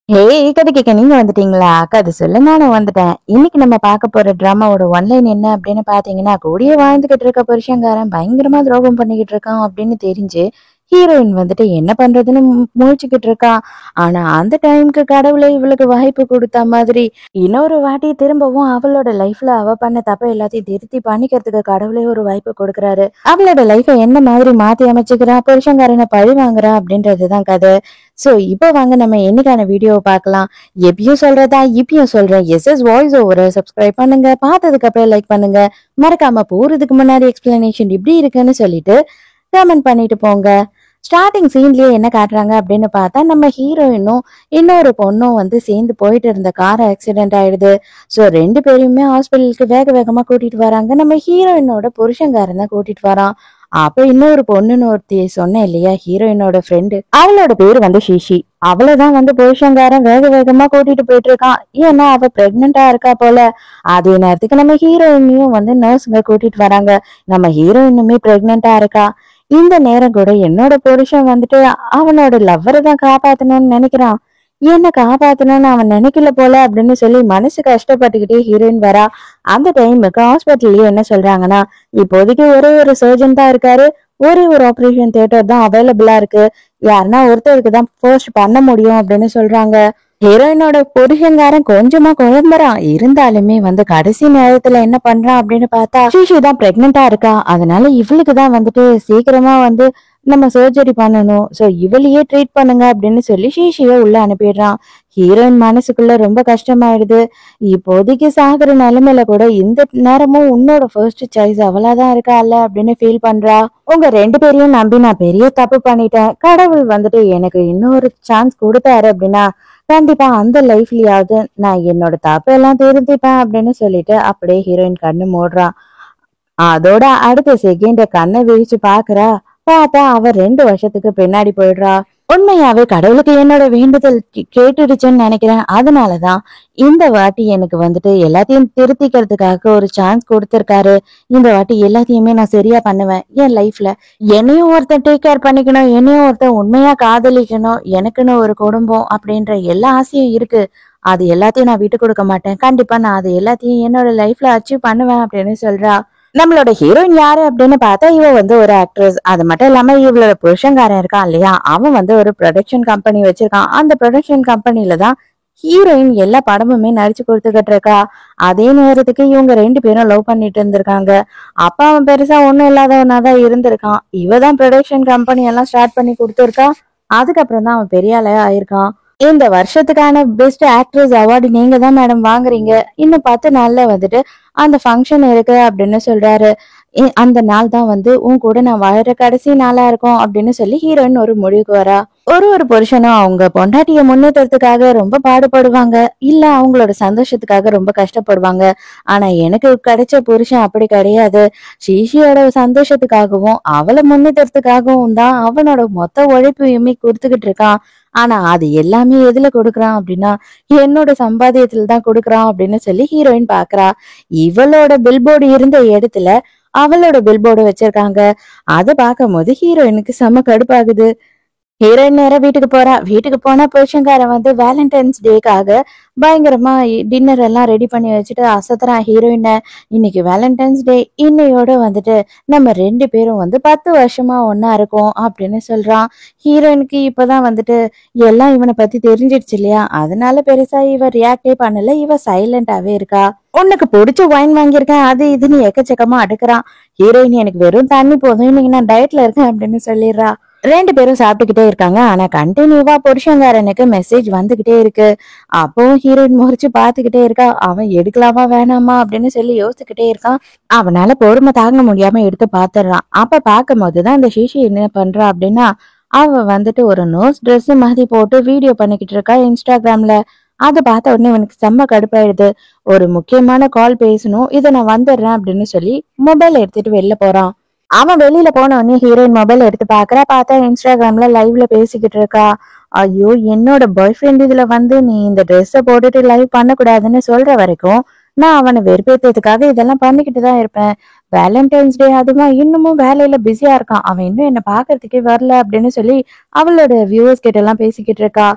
கதை கேட்க நீங்க வந்துட்டீங்களா? கதை சொல்ல நானும் வந்துட்டேன். இன்னைக்கு நம்ம பார்க்க போற டிராமாவோட ஒன்லைன் என்ன அப்படின்னு பாத்தீங்கன்னா, கூடயே வாழ்ந்துகிட்டு இருக்க புருஷன்காரன் பயங்கரமா துரோகம் பண்ணிக்கிட்டு இருக்கான் அப்படின்னு தெரிஞ்சு ஹீரோயின் வந்துட்டு என்ன பண்றதுன்னு முழிச்சுக்கிட்டு இருக்கா. ஆனா அந்த டைம்க்கு கடவுளே இவளுக்கு வாய்ப்பு கொடுத்த மாதிரி இன்னொரு வாட்டி திரும்பவும் அவளோட லைஃப்ல அவ பண்ண தப்ப எல்லாத்தையும் திருத்தி பண்ணிக்கிறதுக்கு கடவுளே ஒரு வாய்ப்பு கொடுக்குறாரு. அவளோட லைஃபை என்ன மாதிரி மாத்தி அமைச்சுக்கிறா, புருஷன்காரனை பழி வாங்குறா அப்படின்றதுதான் கதை. சோ இப்போ வாங்க நம்ம என்னைக்கான வீடியோவை பார்க்கலாம். எப்பயும் சொல்றதா இப்பயும் சொல்றேன், எஸ்எஸ் வாய்ஸ் ஓவரை சப்ஸ்கிரைப் பண்ணுங்க, பார்த்ததுக்கு அப்புறம் லைக் பண்ணுங்க, மறக்காம போறதுக்கு முன்னாடி எக்ஸ்பிளனேஷன் இப்படி இருக்குன்னு சொல்லிட்டு கமெண்ட் பண்ணிட்டு போங்க. ஸ்டார்டிங் சீன்லயே என்ன காட்டுறாங்க அப்படின்னு பார்த்தா, நம்ம ஹீரோயினும் இன்னொரு பொண்ணும் வந்து சேர்ந்து போயிட்டு இருந்த கார் ஆக்சிடென்ட் ஆயிடுது. ஸோ ரெண்டு பேரையுமே ஹாஸ்பிட்டலுக்கு வேக வேகமா கூட்டிட்டு வராங்க. நம்ம ஹீரோயினோட புருஷன்காரன் தான் கூட்டிட்டு வரான். அப்ப இன்னொரு பொண்ணுன்னு ஒருத்தி சொன்னேன் இல்லையா, ஹீரோயினோட ஃப்ரெண்டு, அவளோட பேரு வந்து ஷிஷி. அவளதான் வந்து புருஷன்காரன் வேக வேகமா கூட்டிட்டு போயிட்டு இருக்கான். ஏன்னா அவ பிரெக்னெண்டா இருக்கா போல. அதே நேரத்துக்கு நம்ம ஹீரோயினையும் வந்து நர்ஸுங்க கூட்டிட்டு வராங்க. நம்ம ஹீரோயினுமே பிரெக்னெண்டா இருக்கா. இந்த நேரம் கூட என்னோட புருஷன் வந்துட்டு அவனோட லவ்வரை தான் காப்பாத்தணும்னு நினைக்கிறான். என்ன காப்பாத்தணும்னு அவன் நினைக்கல போல அப்படின்னு சொல்லி மனசு கஷ்டப்பட்டுக்கிட்டே ஹீரோயின் வரா. அந்த டைமுக்கு ஹாஸ்பிட்டல்லயே என்ன சொல்றாங்கன்னா, இப்போதைக்கு ஒரே ஒரு சர்ஜன் தான் இருக்காரு, ஒரே ஒரு ஆபரேஷன் தியேட்டர் தான் அவைலபிளா இருக்கு, யாருன்னா ஒருத்தருக்கு தான் ஃபர்ஸ்ட் பண்ண முடியும் அப்படின்னு சொல்றாங்க. ஹீரோயினோட புருஷன்காரன் கொஞ்சமா குழம்புறான். இருந்தாலுமே வந்து கடைசி நேரத்துல என்ன பண்றான் அப்படின்னு பார்த்தா, ஸ்ரீஷி தான் பிரெக்னெண்டா இருக்கா, அதனால இவளுக்கு தான் வந்துட்டு சீக்கிரமா வந்து நம்ம சர்ஜரி பண்ணணும், சோ இவளையே ட்ரீட் பண்ணுங்க அப்படின்னு சொல்லி ஷீஷிய உள்ள அனுப்பிடுறான். ஹீரோயின் மனசுக்குள்ள ரொம்ப கஷ்டமாயிடுது. இப்போதைக்கு சாகுற நிலைமையில கூட இந்த நேரமும் உன்னோட ஃபர்ஸ்ட் சாய்ஸ் அவளாதான் இருக்கால அப்படின்னு ஃபீல் பண்றா. உங்க ரெண்டு பேரையும் நம்பி நான் பெரிய தப்பு பண்ணிட்டேன், கடவுள் வந்துட்டு எனக்கு இன்னொரு சான்ஸ் கொடுத்தாரு அப்படின்னா கண்டிப்பா அந்த லைஃப்லயாவது நான் என்னோட தப்பு எல்லாம் திருத்திப்பேன் அப்படின்னு சொல்லிட்டு அப்படியே ஹீரோயின் கண்ணு மூடுறான். அதோட அடுத்த செகண்ட் கண்ணை விரிச்சு பாக்குறா. பார்த்தா அவ 2 வருஷத்துக்கு பின்னாடி போயிடுறா. உண்மையாவே கடவுளுக்கு என்னோட வேண்டுதல் கேட்டுடுச்சுன்னு நினைக்கிறேன். அதனாலதான் இந்த வாட்டி எனக்கு வந்துட்டு எல்லாத்தையும் திருத்திக்கிறதுக்காக ஒரு சான்ஸ் கொடுத்திருக்காரு. இந்த வாட்டி எல்லாத்தையுமே நான் சரியா பண்ணுவேன். என் லைஃப்ல என்னையும் ஒருத்தன் டேக் கேர் பண்ணிக்கணும், என்னையும் ஒருத்தன் உண்மையா காதலிக்கணும், எனக்குன்னு ஒரு குடும்பம் அப்படின்ற எல்லா ஆசையும் இருக்கு. அது எல்லாத்தையும் நான் விட்டு கொடுக்க மாட்டேன். கண்டிப்பா நான் அது எல்லாத்தையும் என்னோட லைஃப்ல அச்சீவ் பண்ணுவேன் அப்படின்னு சொல்றா. நம்மளோட ஹீரோயின் யாரு அப்படின்னு பார்த்தா, இவ வந்து ஒரு ஆக்ட்ரஸ். அது மட்டும் இல்லாம இவளோட புருஷன்காரன் இருக்கான் இல்லையா, அவன் வந்து ஒரு ப்ரொடக்ஷன் கம்பெனி வச்சிருக்கான். அந்த ப்ரொடக்ஷன் கம்பெனில தான் ஹீரோயின் எல்லா படமுமே நடிச்சு கொடுத்துக்கிட்டு இருக்கா. அதே நேரத்துக்கு இவங்க ரெண்டு பேரும் லவ் பண்ணிட்டு இருந்திருக்காங்க. அப்ப அவன் பெருசா ஒண்ணும் இல்லாதவனாதான் இருந்திருக்கான். இவதான் ப்ரொடக்ஷன் கம்பெனி எல்லாம் ஸ்டார்ட் பண்ணி கொடுத்துருக்கா. அதுக்கப்புறம் தான் அவன் பெரிய ஆளா ஆயிருக்கான். இந்த வருஷத்துக்கான பெஸ்ட் ஆக்ட்ரஸ் அவார்டு நீங்க தான் மேடம் வாங்குறீங்க. இன்னும் 10 நாள்ல வந்துட்டு அந்த ஃபங்க்ஷன் இருக்கு அப்படின்னு சொல்றாரு. அந்த நாள் தான் வந்து உன் கூட நான் வாழற கடைசி நாளா இருக்கும் அப்படின்னு சொல்லி ஹீரோயின் ஒரு முடிவுக்கு வரா. ஒரு புருஷனும் அவங்க பொண்டாட்டிய முன்னேற்றத்துக்காக ரொம்ப பாடுபடுவாங்க, இல்ல அவங்களோட சந்தோஷத்துக்காக ரொம்ப கஷ்டப்படுவாங்க. ஆனா எனக்கு கிடைச்ச புருஷன் அப்படி கிடையாது. ஸ்ரீஷியோட சந்தோஷத்துக்காகவும் அவளை முன்னேற்றத்துக்காகவும் தான் அவனோட மொத்த உழைப்பையுமே கொடுத்துக்கிட்டு இருக்கான். ஆனா அது எல்லாமே எதுல கொடுக்குறான் அப்படின்னா, என்னோட சம்பாத்தியத்துல தான் கொடுக்குறான் அப்படின்னு சொல்லி ஹீரோயின் பாக்குறா. இவளோட பில்போர்டு இருந்த இடத்துல அவளோட பில்போர்டு வச்சிருக்காங்க. அதை பார்க்கும் போது ஹீரோயினுக்கு செம கடுப்பாகுது. ஹீரோயின் நேரம் வீட்டுக்கு போறா. வீட்டுக்கு போனா புருஷன்காரன் வந்து வேலண்டைன்ஸ் டேக்காக பயங்கரமா டின்னர் எல்லாம் ரெடி பண்ணி வச்சுட்டு அசத்துறான் ஹீரோயினை. இன்னைக்கு வேலண்டைன்ஸ் டே, இன்னையோட வந்துட்டு நம்ம ரெண்டு பேரும் வந்து 10 வருஷமா ஒன்னா இருக்கோம் அப்படின்னு சொல்றான். ஹீரோயினுக்கு இப்பதான் வந்துட்டு எல்லாம் இவனை பத்தி தெரிஞ்சிடுச்சு இல்லையா, அதனால பெருசா இவ ரியாக்டே பண்ணல. இவ சைலண்டாவே இருக்கா. உனக்கு பிடிச்ச ஒயின் வாங்கியிருக்கேன், அது இதுன்னு எக்கச்சக்கமா அடுக்குறான். ஹீரோயின் எனக்கு வெறும் தண்ணி போதும், இன்னைக்கு நான் டயட்ல இருக்கேன் அப்படின்னு சொல்லிடுறா. ரெண்டு பேரும் சாப்பிட்டுக்கிட்டே இருக்காங்க. ஆனா கண்டினியூவா புருஷன்காரனுக்கு மெசேஜ் வந்துகிட்டே இருக்கு. அப்பவும் ஹீரோயின் முறைச்சு பாத்துக்கிட்டே இருக்கா. அவன் எடுக்கலாமா வேணாமா அப்படின்னு சொல்லி யோசிச்சுக்கிட்டே இருக்கான். அவனால பொறுமை தாங்க முடியாம எடுத்து பாத்துறான். அப்ப பார்க்கும் போதுதான் இந்த ஷீஷி என்ன பண்றா அப்படின்னா, அவ வந்துட்டு ஒரு நோஸ் ட்ரெஸ் மாதிரி போட்டு வீடியோ பண்ணிக்கிட்டு இருக்கா இன்ஸ்டாகிராம்ல. அதை பார்த்த உடனே இவனுக்கு செம்ம கடுப்பாயிடுது. ஒரு முக்கியமான கால் பேசணும், இதை நான் வந்துடுறேன் அப்படின்னு சொல்லி மொபைல் எடுத்துட்டு வெளில போறான். அவன் வெளியில போன உடனே ஹீரோயின் மொபைல் எடுத்து பாக்குறா. பார்த்தா இன்ஸ்டாகிராம்ல லைவ்ல பேசிக்கிட்டு இருக்கா. ஐயோ, என்னோட பாய் ஃப்ரெண்ட் இதுல வந்து நீ இந்த ட்ரெஸ்ஸை போட்டுட்டு லைவ் பண்ணக்கூடாதுன்னு சொல்ற வரைக்கும் நான் அவனை வெறுப்பேற்றதுக்காக இதெல்லாம் பண்ணிக்கிட்டு தான் இருப்பேன். வேலண்டைன்ஸ் டே அதுவும் இன்னமும் வேலையில பிஸியா இருக்கான், அவன் இன்னும் என்ன பாக்குறதுக்கே வரல அப்படின்னு சொல்லி அவளோட வியூவர்ஸ் கிட்ட எல்லாம் பேசிக்கிட்டு இருக்கா.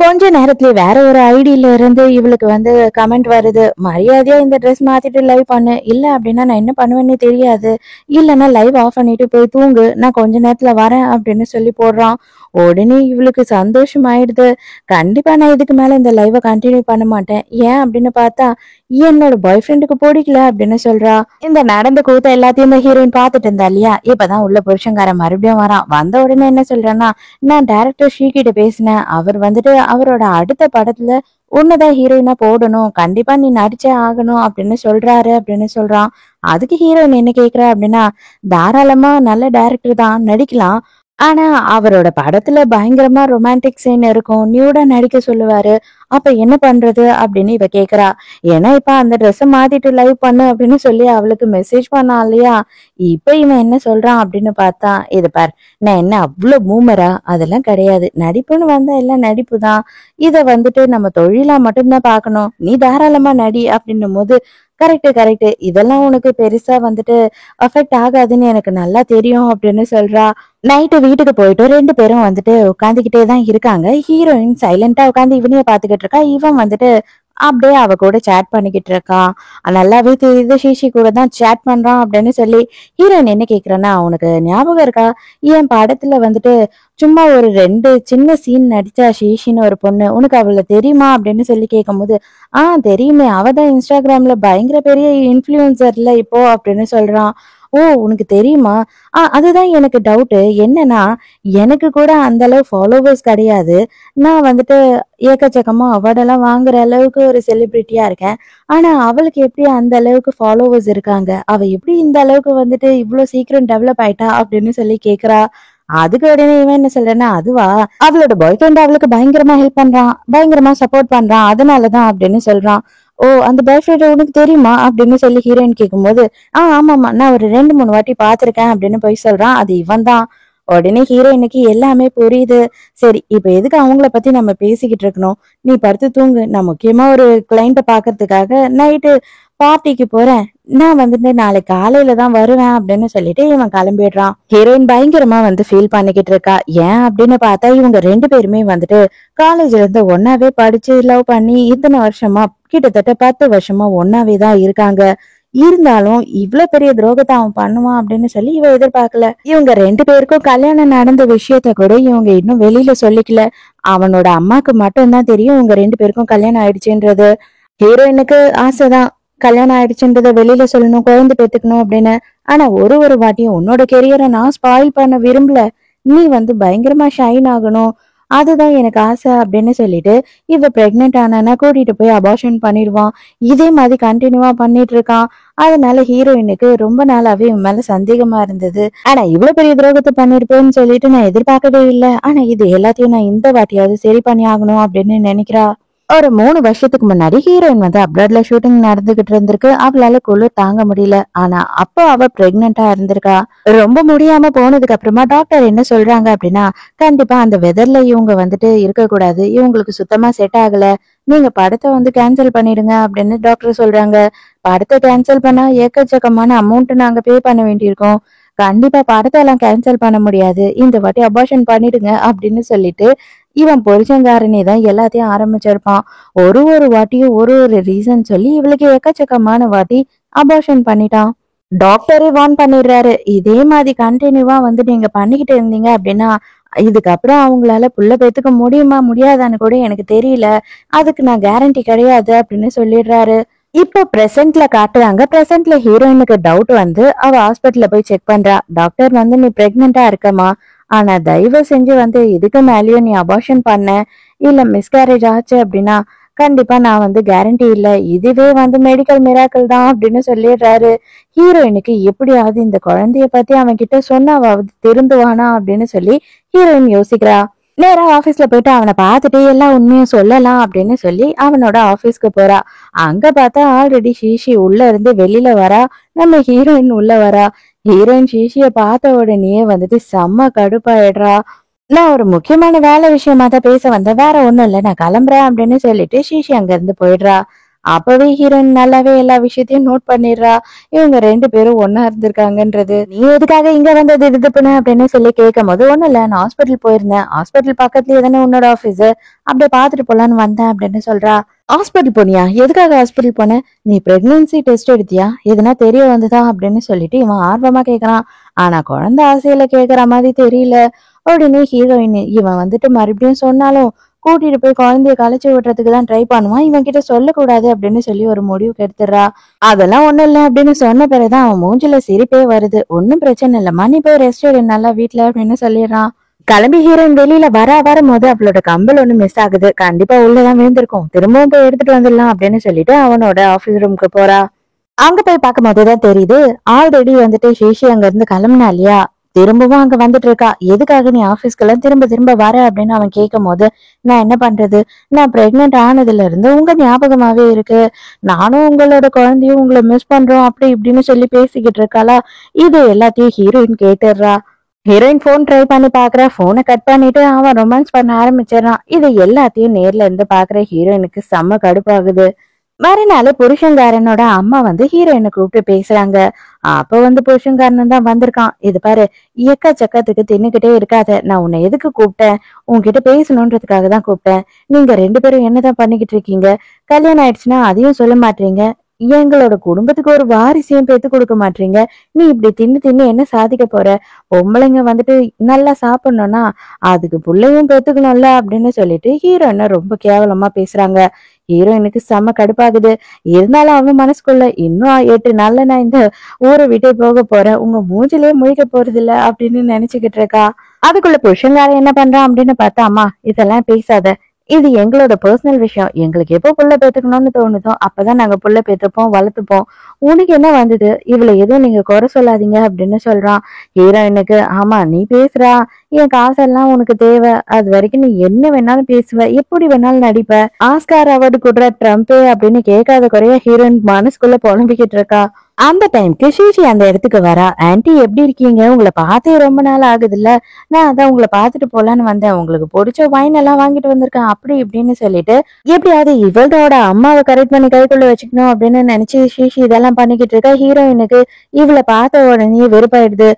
கொஞ்ச நேரத்துல வேற ஒரு ஐடியில இருந்து இவளுக்கு வந்து கமெண்ட் வருது, மரியாதையா இந்த ட்ரெஸ் மாத்திட்டு லைவ் பண்ணு, இல்ல அப்படின்னா நான் என்ன பண்ணுவேன்னு தெரியாது, இல்லைன்னா லைவ் ஆஃப் பண்ணிட்டு போய் தூங்கு, நான் கொஞ்ச நேரத்துல வரேன் அப்படின்னு சொல்லி போடுறான். உடனே இவளுக்கு சந்தோஷம் ஆயிடுது. கண்டிப்பா நான் இதுக்கு மேல இந்த லைவை கண்டினியூ பண்ண மாட்டேன். ஏன் அப்படின்னு பார்த்தா, என்னோட பாய் ஃப்ரெண்டுக்கு பிடிக்கல அப்படின்னு சொல்றா. இந்த நடந்த கூத்த எல்லாத்தையும் இந்த ஹீரோயின் பாத்துட்டு இருந்தா இல்லையா, இப்பதான் உள்ள புருஷங்காரன் மறுபடியும் வரான். வந்த உடனே என்ன சொல்றான்னா, நான் டைரக்டர் ஸ்ரீ கிட்ட பேசினேன், அவர் வந்துட்டு அவரோட அடுத்த படத்துல உன்னதான் ஹீரோயினா போடணும், கண்டிப்பா நீ நடிச்சே ஆகணும் அப்படின்னு சொல்றாரு அப்படின்னு சொல்றான். அதுக்கு ஹீரோயின் என்ன கேக்குறா அப்படின்னா, தாராளமா நல்ல டைரக்டர் தான், நடிக்கலாம். ஆனா அவரோட படத்துல பயங்கரமா ரொமான்டிக் சீன் இருக்கும், நியூடா நடிக்க சொல்லுவாரு, அப்ப என்ன பண்றது அப்படின்னு இவ கேக்குறா. ஏன்னா இப்ப அந்த ட்ரெஸ்ஸ மாத்திட்டு லைவ் பண்ணு அப்படின்னு சொல்லி அவளுக்கு மெசேஜ் பண்ணா இல்லையா. இப்ப இவன் என்ன சொல்றான் அப்படின்னு பார்த்தா, இது பார், நான் என்ன அவ்வளவு மூமரா, அதெல்லாம் கிடையாது, நடிப்புன்னு வந்தா எல்லாம் நடிப்பு தான், இத வந்துட்டு நம்ம தொழிலா மட்டும்தான் பார்க்கணும், நீ தாராளமா நடி அப்படின்னும் போது, கரெக்ட் கரெக்ட், இதெல்லாம் உனக்கு பெருசா வந்துட்டு அஃபெக்ட் ஆகாதுன்னு எனக்கு நல்லா தெரியும் அப்படின்னு சொல்றா. நைட்டு வீட்டுக்கு போயிட்டு ரெண்டு பேரும் வந்துட்டு உட்காந்துக்கிட்டே தான் இருக்காங்க. ஹீரோயின் சைலண்டா உட்காந்து இவனைய பாத்துக்கிட்டு இருக்கா, இவன் வந்துட்டு அப்படியே அவ கூட சேட் பண்ணிக்கிட்டு இருக்கான். நல்லாவே தெரியுது ஷீஷி கூட தான் சேட் பண்றான் அப்படின்னு சொல்லி ஹீரோயின் என்ன கேக்குறேன்னா, உனக்கு ஞாபகம் இருக்கா, என் படத்துல வந்துட்டு சும்மா ஒரு ரெண்டு சின்ன சீன் நடிச்சா ஷீஷின்னு ஒரு பொண்ணு, உனக்கு அவள தெரியுமா அப்படின்னு சொல்லி கேட்கும்போது, தெரியுமே, அவதான் இன்ஸ்டாகிராம்ல பயங்கர பெரிய இன்ஃபுளுசர்ல இப்போ அப்படின்னு சொல்றான். ஓ, உனக்கு தெரியுமா? அதுதான் எனக்கு டவுட்டு. என்னன்னா, எனக்கு கூட அந்த அளவு ஃபாலோவர்ஸ் கிடையாது. நான் வந்துட்டு ஏக்கச்சக்கமா அவார்டெல்லாம் வாங்குற அளவுக்கு ஒரு செலிபிரிட்டியா இருக்கேன். ஆனா அவளுக்கு எப்படி அந்த அளவுக்கு ஃபாலோவர்ஸ் இருக்காங்க? அவ எப்படி இந்த அளவுக்கு வந்துட்டு இவ்ளோ சீக்கிரம் டெவலப் ஆயிட்டா அப்படின்னு சொல்லி கேக்குறா. அதுக்கு உடனே இவன் என்ன சொல்றேன்னா, அதுவா, அவளோட பாய் ஃப்ரெண்ட் அவளுக்கு பயங்கரமா ஹெல்ப் பண்றான், பயங்கரமா சப்போர்ட் பண்றான், அதனாலதான் அப்படின்னு சொல்றான். ஓ, அந்த பாய் ஃப்ரெண்ட் உனக்கு தெரியுமா அப்படின்னு சொல்லி ஹீரோயின் கேட்கும்போது, ஆமாமா, நான் ஒரு 2 3 வாட்டி பாத்திருக்கேன் அப்படின்னு போய் சொல்றான். அது இவன் தான். உடனே ஹீரோயினுக்கு எல்லாமே புரியுது. சரி, இப்ப எதுக்கு அவங்கள பத்தி நம்ம பேசிக்கிட்டு இருக்கணும், நீ படுத்து தூங்கு, நான் முக்கியமா ஒரு கிளைண்ட பாக்குறதுக்காக நைட்டு பார்ட்டிக்கு போறேன், நான் வந்துட்டு நாளைக்கு காலையில தான் வருவேன் அப்படின்னு சொல்லிட்டு இவன் கிளம்பிடுறான். ஹீரோயின் பயங்கரமா வந்து ஃபீல் பண்ணிக்கிட்டு இருக்கா. ஏன் அப்படின்னு பார்த்தா, இவங்க ரெண்டு பேருமே வந்துட்டு காலேஜ்ல இருந்து ஒன்னாவே படிச்சு லவ் பண்ணி இத்தனை வருஷமா, கிட்டத்தட்ட 10 வருஷமா ஒன்னாவே தான் இருக்காங்க. இருந்தாலும் இவ்வளவு பெரிய துரோகத்தை அவன் பண்ணுவான் அப்படின்னு சொல்லி இவ எதிர்பார்க்கல. இவங்க ரெண்டு பேருக்கும் கல்யாணம் நடந்த விஷயத்த கூட இவங்க இன்னும் வெளியில சொல்லிக்கல. அவனோட அம்மாக்கு மட்டும்தான் தெரியும் இவங்க ரெண்டு பேருக்கும் கல்யாணம் ஆயிடுச்சுன்றது. ஹீரோயினுக்கு ஆசைதான் கல்யாணம் ஆயிடுச்சுன்றத வெளியில சொல்லணும், குழந்தை பெத்துக்கணும் அப்படின்னு. ஆனா ஒரு வாட்டியும் உன்னோட கெரியரை நான் ஸ்பாயில் பண்ண விரும்பல, நீ வந்து பயங்கரமா ஷைன் ஆகணும், அதுதான் எனக்கு ஆசை அப்படின்னு சொல்லிட்டு இவ பிரெக்னென்ட் ஆனா கூட்டிட்டு போய் அபார்ஷன் பண்ணிடுவான். இதே மாதிரி கண்டினியூவா பண்ணிட்டு இருக்கான். அதனால ஹீரோயினுக்கு ரொம்ப நாளாவே இவன் மேல சந்தேகமா இருந்தது. ஆனா இவ்வளவு பெரிய துரோகத்தை பண்ணிருப்பேன்னு சொல்லிட்டு நான் எதிர்பார்க்கவே இல்லை. ஆனா இது எல்லாத்தையும் நான் இந்த வாட்டியாவது சரி பண்ணி ஆகணும் அப்படின்னு நினைக்கிறா. ஒரு 3 வருஷத்துக்கு முன்னாடி ஹீரோயின் வந்து அப்ராட்ல ஷூட்டிங் நடந்துகிட்டு இருந்திருக்கு. அவளால குளிர் தாங்க முடியல. ஆனா அப்போ அவ பிரெக்னெண்டா இருந்திருக்கா. ரொம்ப முடியாம போனதுக்கு அப்புறமா டாக்டர் என்ன சொல்றாங்க அப்படின்னா, கண்டிப்பா அந்த வெதர்ல இவங்க வந்துட்டு இருக்க கூடாது, இவங்களுக்கு சுத்தமா செட் ஆகல, நீங்க படத்தை வந்து கேன்சல் பண்ணிடுங்க அப்படின்னு டாக்டர் சொல்றாங்க. படத்தை கேன்சல் பண்ணா ஏக்கச்சக்கமான அமௌண்ட் நாங்க பே பண்ண வேண்டியிருக்கோம், கண்டிப்பா படத்தை எல்லாம் கேன்சல் பண்ண முடியாது, இந்த வாட்டி அபார்ஷன் பண்ணிடுங்க அப்படின்னு சொல்லிட்டு இவன் புருஷன்காரனே தான் எல்லாத்தையும் ஆரம்பிச்சிருப்பான். ஒரு வாட்டியும் ஒரு ரீசன் சொல்லி இவளுக்கு எக்கச்சக்கமான வாட்டி அபார்ஷன் பண்ணிட்டான். டாக்டரே வார்ன் பண்ணிடுறாரு, இதே மாதிரி கண்டினியூவா வந்து நீங்க பண்ணிக்கிட்டு இருந்தீங்க அப்படின்னா இதுக்கப்புறம் அவங்களால புள்ள பெத்துக்க முடியுமா முடியாதான்னு கூட எனக்கு தெரியல, அதுக்கு நான் கேரண்டி கிடையாது அப்படின்னு சொல்லிடுறாரு. இப்போ பிரசன்ட்ல காட்டுறாங்க. பிரசன்ட்ல ஹீரோயினுக்கு டவுட் வந்து அவ ஹாஸ்பிட்டல்ல போய் செக் பண்றா. டாக்டர் வந்து நீ பிரெக்னெண்டா இருக்கமா, ஆனா தயவு செஞ்சு வந்து இதுக்கு மேலேயும் நீ அபார்ஷன் பண்ண இல்ல மிஸ்கேரேஜ் ஆச்சு அப்படின்னா கண்டிப்பா நான் வந்து கேரண்டி இல்ல, இதுவே வந்து மெடிக்கல் மிராக்கிள் தான் அப்படின்னு சொல்லிடுறாரு. ஹீரோயினுக்கு எப்படியாவது இந்த குழந்தைய பத்தி அவன் கிட்ட சொன்னாவது திருந்துவானா அப்படின்னு சொல்லி ஹீரோயின் யோசிக்கிறா. நேரா ஆபீஸ்ல போயிட்டு அவனை பார்த்துட்டு எல்லா உண்மையும் சொல்லலாம் அப்படின்னு சொல்லி அவனோட ஆபீஸ்க்கு போறா. அங்க பார்த்தா ஆல்ரெடி ஷீஷி உள்ள இருந்து வெளியில வரா. நம்ம ஹீரோயின் உள்ள வரா. ஹீரோயின் ஷீஷிய பார்த்த உடனே வந்துட்டு செம்ம கடுப்பாயிடுறா. நான் ஒரு முக்கியமான வேலை விஷயமா தான் பேச வந்தேன், வேற ஒண்ணும் இல்ல, நான் கிளம்புறேன் அப்படின்னு சொல்லிட்டு ஷீஷி அங்க இருந்து போயிடுறா. அப்பவே ஹீரோயின் நல்லாவே எல்லா விஷயத்தையும் நோட் பண்ணிடுறா. இவங்க 2 பேரும் ஒண்ணா இருந்திருக்காங்கன்றது. நீ எதுக்காக இங்க வந்தது இது பண்ண அப்படின்னு சொல்லி கேட்கும் போது, ஒண்ணும் இல்ல நான் ஹாஸ்பிட்டல் போயிருந்தேன். ஹாஸ்பிட்டல் பக்கத்துலயே தானே உன்னோட ஆபீஸ். அப்படியே பாத்துட்டு போலான்னு வந்தேன் அப்படின்னு சொல்றா. ஹாஸ்பிட்டல் போனியா? எதுக்காக ஹாஸ்பிட்டல் போன? நீ பிரெக்னன்சி டெஸ்ட் எடுத்தியா? எதுனா தெரிய வந்ததா அப்படின்னு சொல்லிட்டு இவன் ஆர்வமா கேக்குறான். ஆனா குழந்தை ஆசையில கேக்குற மாதிரி தெரியல. உடனே ஹீரோயின் இவன் வந்துட்டு மறுபடியும் சொன்னாலும் கூட்டிட்டு போய் குழந்தைய கலைச்சு விடுறதுக்கு தான் ட்ரை பண்ணுவான். இவன் கிட்ட சொல்லக்கூடாது அப்படின்னு சொல்லி ஒரு முடிவுக்கு எடுத்துடுறா. அதெல்லாம் ஒண்ணும் இல்ல அப்படின்னு சொன்ன பிறகுதான் அவன் மூஞ்சில சிரிப்பே வருது. ஒன்னும் பிரச்சனை இல்லம்மா, நீ போய் ரெஸ்ட் எடு நல்லா வீட்டுல அப்படின்னு சொல்லிடுறான். கிளம்பி ஹீரோயின் வெளியில வரும்போது அவளோட கம்பல் ஒண்ணு மிஸ் ஆகுது. கண்டிப்பா உள்ளதான் விழுந்திருக்கும். திரும்பவும் போய் எடுத்துட்டு வந்துடலாம் அப்படின்னு சொல்லிட்டு அவனோட ஆபீஸ் ரூமுக்கு போறா. அங்க போய் பார்க்கும் போதுதான் தெரியுது, ஆல்ரெடி வந்துட்டு ஷேஷி அங்க இருந்து கிளம்புனா இல்லையா, திரும்பவும் அங்க வந்துட்டு இருக்கா. எதுக்காக நீ ஆபீஸ்க்கெல்லாம் திரும்ப திரும்ப வர அப்படின்னு அவன் கேட்கும் போது, நான் என்ன பண்றது, நான் பிரெக்னென்ட் ஆனதுல இருந்து உங்க ஞாபகமாவே இருக்கு, நானும் உங்களோட குழந்தையும் உங்களை மிஸ் பண்றோம் அப்படி இப்படின்னு சொல்லி பேசிக்கிட்டு இருக்காளா. இது எல்லாத்தையும் ஹீரோயின் கேட்டுடுறா. ஹீரோயின் போன் ட்ரை பண்ணி பாக்குற, போனை கட் பண்ணிட்டு அவன் ரொமான்ஸ் பண்ண ஆரம்பிச்சிடறான். இது எல்லாத்தையும் நேர்ல இருந்து பாக்குற ஹீரோயினுக்கு செம்ம கடுப்பாகுது. மறுநாள் புருஷன்காரனோட அம்மா வந்து ஹீரோயினை கூப்பிட்டு பேசுறாங்க. அப்ப வந்து புருஷன்காரன் தான் வந்திருக்கான். இது பாரு, எக்கச்சக்கத்துக்கு தின்னுகிட்டே இருக்காத, நான் உன்னை எதுக்கு கூப்பிட்டேன், உன்கிட்ட பேசணுன்றதுக்காக தான் கூப்பிட்டேன். நீங்க 2 பேரும் என்னதான் பண்ணிக்கிட்டு இருக்கீங்க, கல்யாணம் ஆயிடுச்சுன்னா அதையும் சொல்ல மாட்டீங்க, எங்களோட குடும்பத்துக்கு ஒரு வாரிசையும் பெத்து கொடுக்க மாட்டீங்க, நீ இப்படி தின்னு தின்னு என்ன சாதிக்க போற, பொம்பளைங்க வந்துட்டு நல்லா சாப்பிடணும்னா அதுக்கு புள்ளையும் பெத்துக்கணும்ல அப்படின்னு சொல்லிட்டு ஹீரோயினை ரொம்ப கேவலமா பேசுறாங்க. ஹீரோயினுக்கு செம்ம கடுப்பாகுது. இருந்தாலும் அவன் மனசுக்குள்ள, இன்னும் 8 நாள்ல நான் இந்த ஊரை விட்டு போக போறேன், உங்க மூஞ்சிலே முழிக்க போறது இல்ல அப்படின்னு நினைச்சுக்கிட்டு இருக்கா. அதுக்குள்ள புருஷன்காரன் என்ன பண்றான் அப்படின்னு பார்த்தா, அம்மா இதெல்லாம் பேசாத, இது எங்களோட பர்சனல் விஷயம், எங்களுக்கு எப்போ புள்ள பெத்துக்கணும்னு தோணுதோ அப்பதான் நாங்க புள்ள பெத்துப்போம் வளர்த்துப்போம், உனக்கு என்ன வந்தது, இவளை எதுவும் நீங்க குறை சொல்லாதீங்க அப்படின்னு சொல்றான். ஹீரோயினுக்கு, ஆமா நீ பேசுறா, என் காசெல்லாம் உனக்கு தேவை, அது வரைக்கும் நீ என்ன வேணாலும் பேசுவ, எப்படி வேணாலும் நடிப்ப, ஆஸ்கார் அவார்டு கொடுற ட்ரம்ப்பே அப்படின்னு கேட்காத குறைய ஹீரோயின் மனசுக்குள்ள புலம்பிக்கிட்டு இருக்கா. அந்த டைம்க்கு ஷீஷி அந்த இடத்துக்கு வரா. ஆன்ட்டி எப்படி இருக்கீங்க, உங்களை பார்த்தே ரொம்ப நாள் ஆகுதுல்ல, நான் அதான் உங்களை பார்த்துட்டு போலான்னு வந்தேன், உங்களுக்கு பிடிச்ச வைன் எல்லாம் வாங்கிட்டு வந்திருக்கேன் அப்படி இப்படின்னு சொல்லிட்டு எப்படியாவது இவளோட அம்மாவை கரெக்ட் பண்ணி கைக்குள்ள வச்சுக்கணும் அப்படின்னு நினைச்சு ஷீஷி இதெல்லாம் பண்ணிக்கிட்டு இருக்கா. ஹீரோயினுக்கு இவளை பார்த்த உடனே வெறுப்பாயிடுது.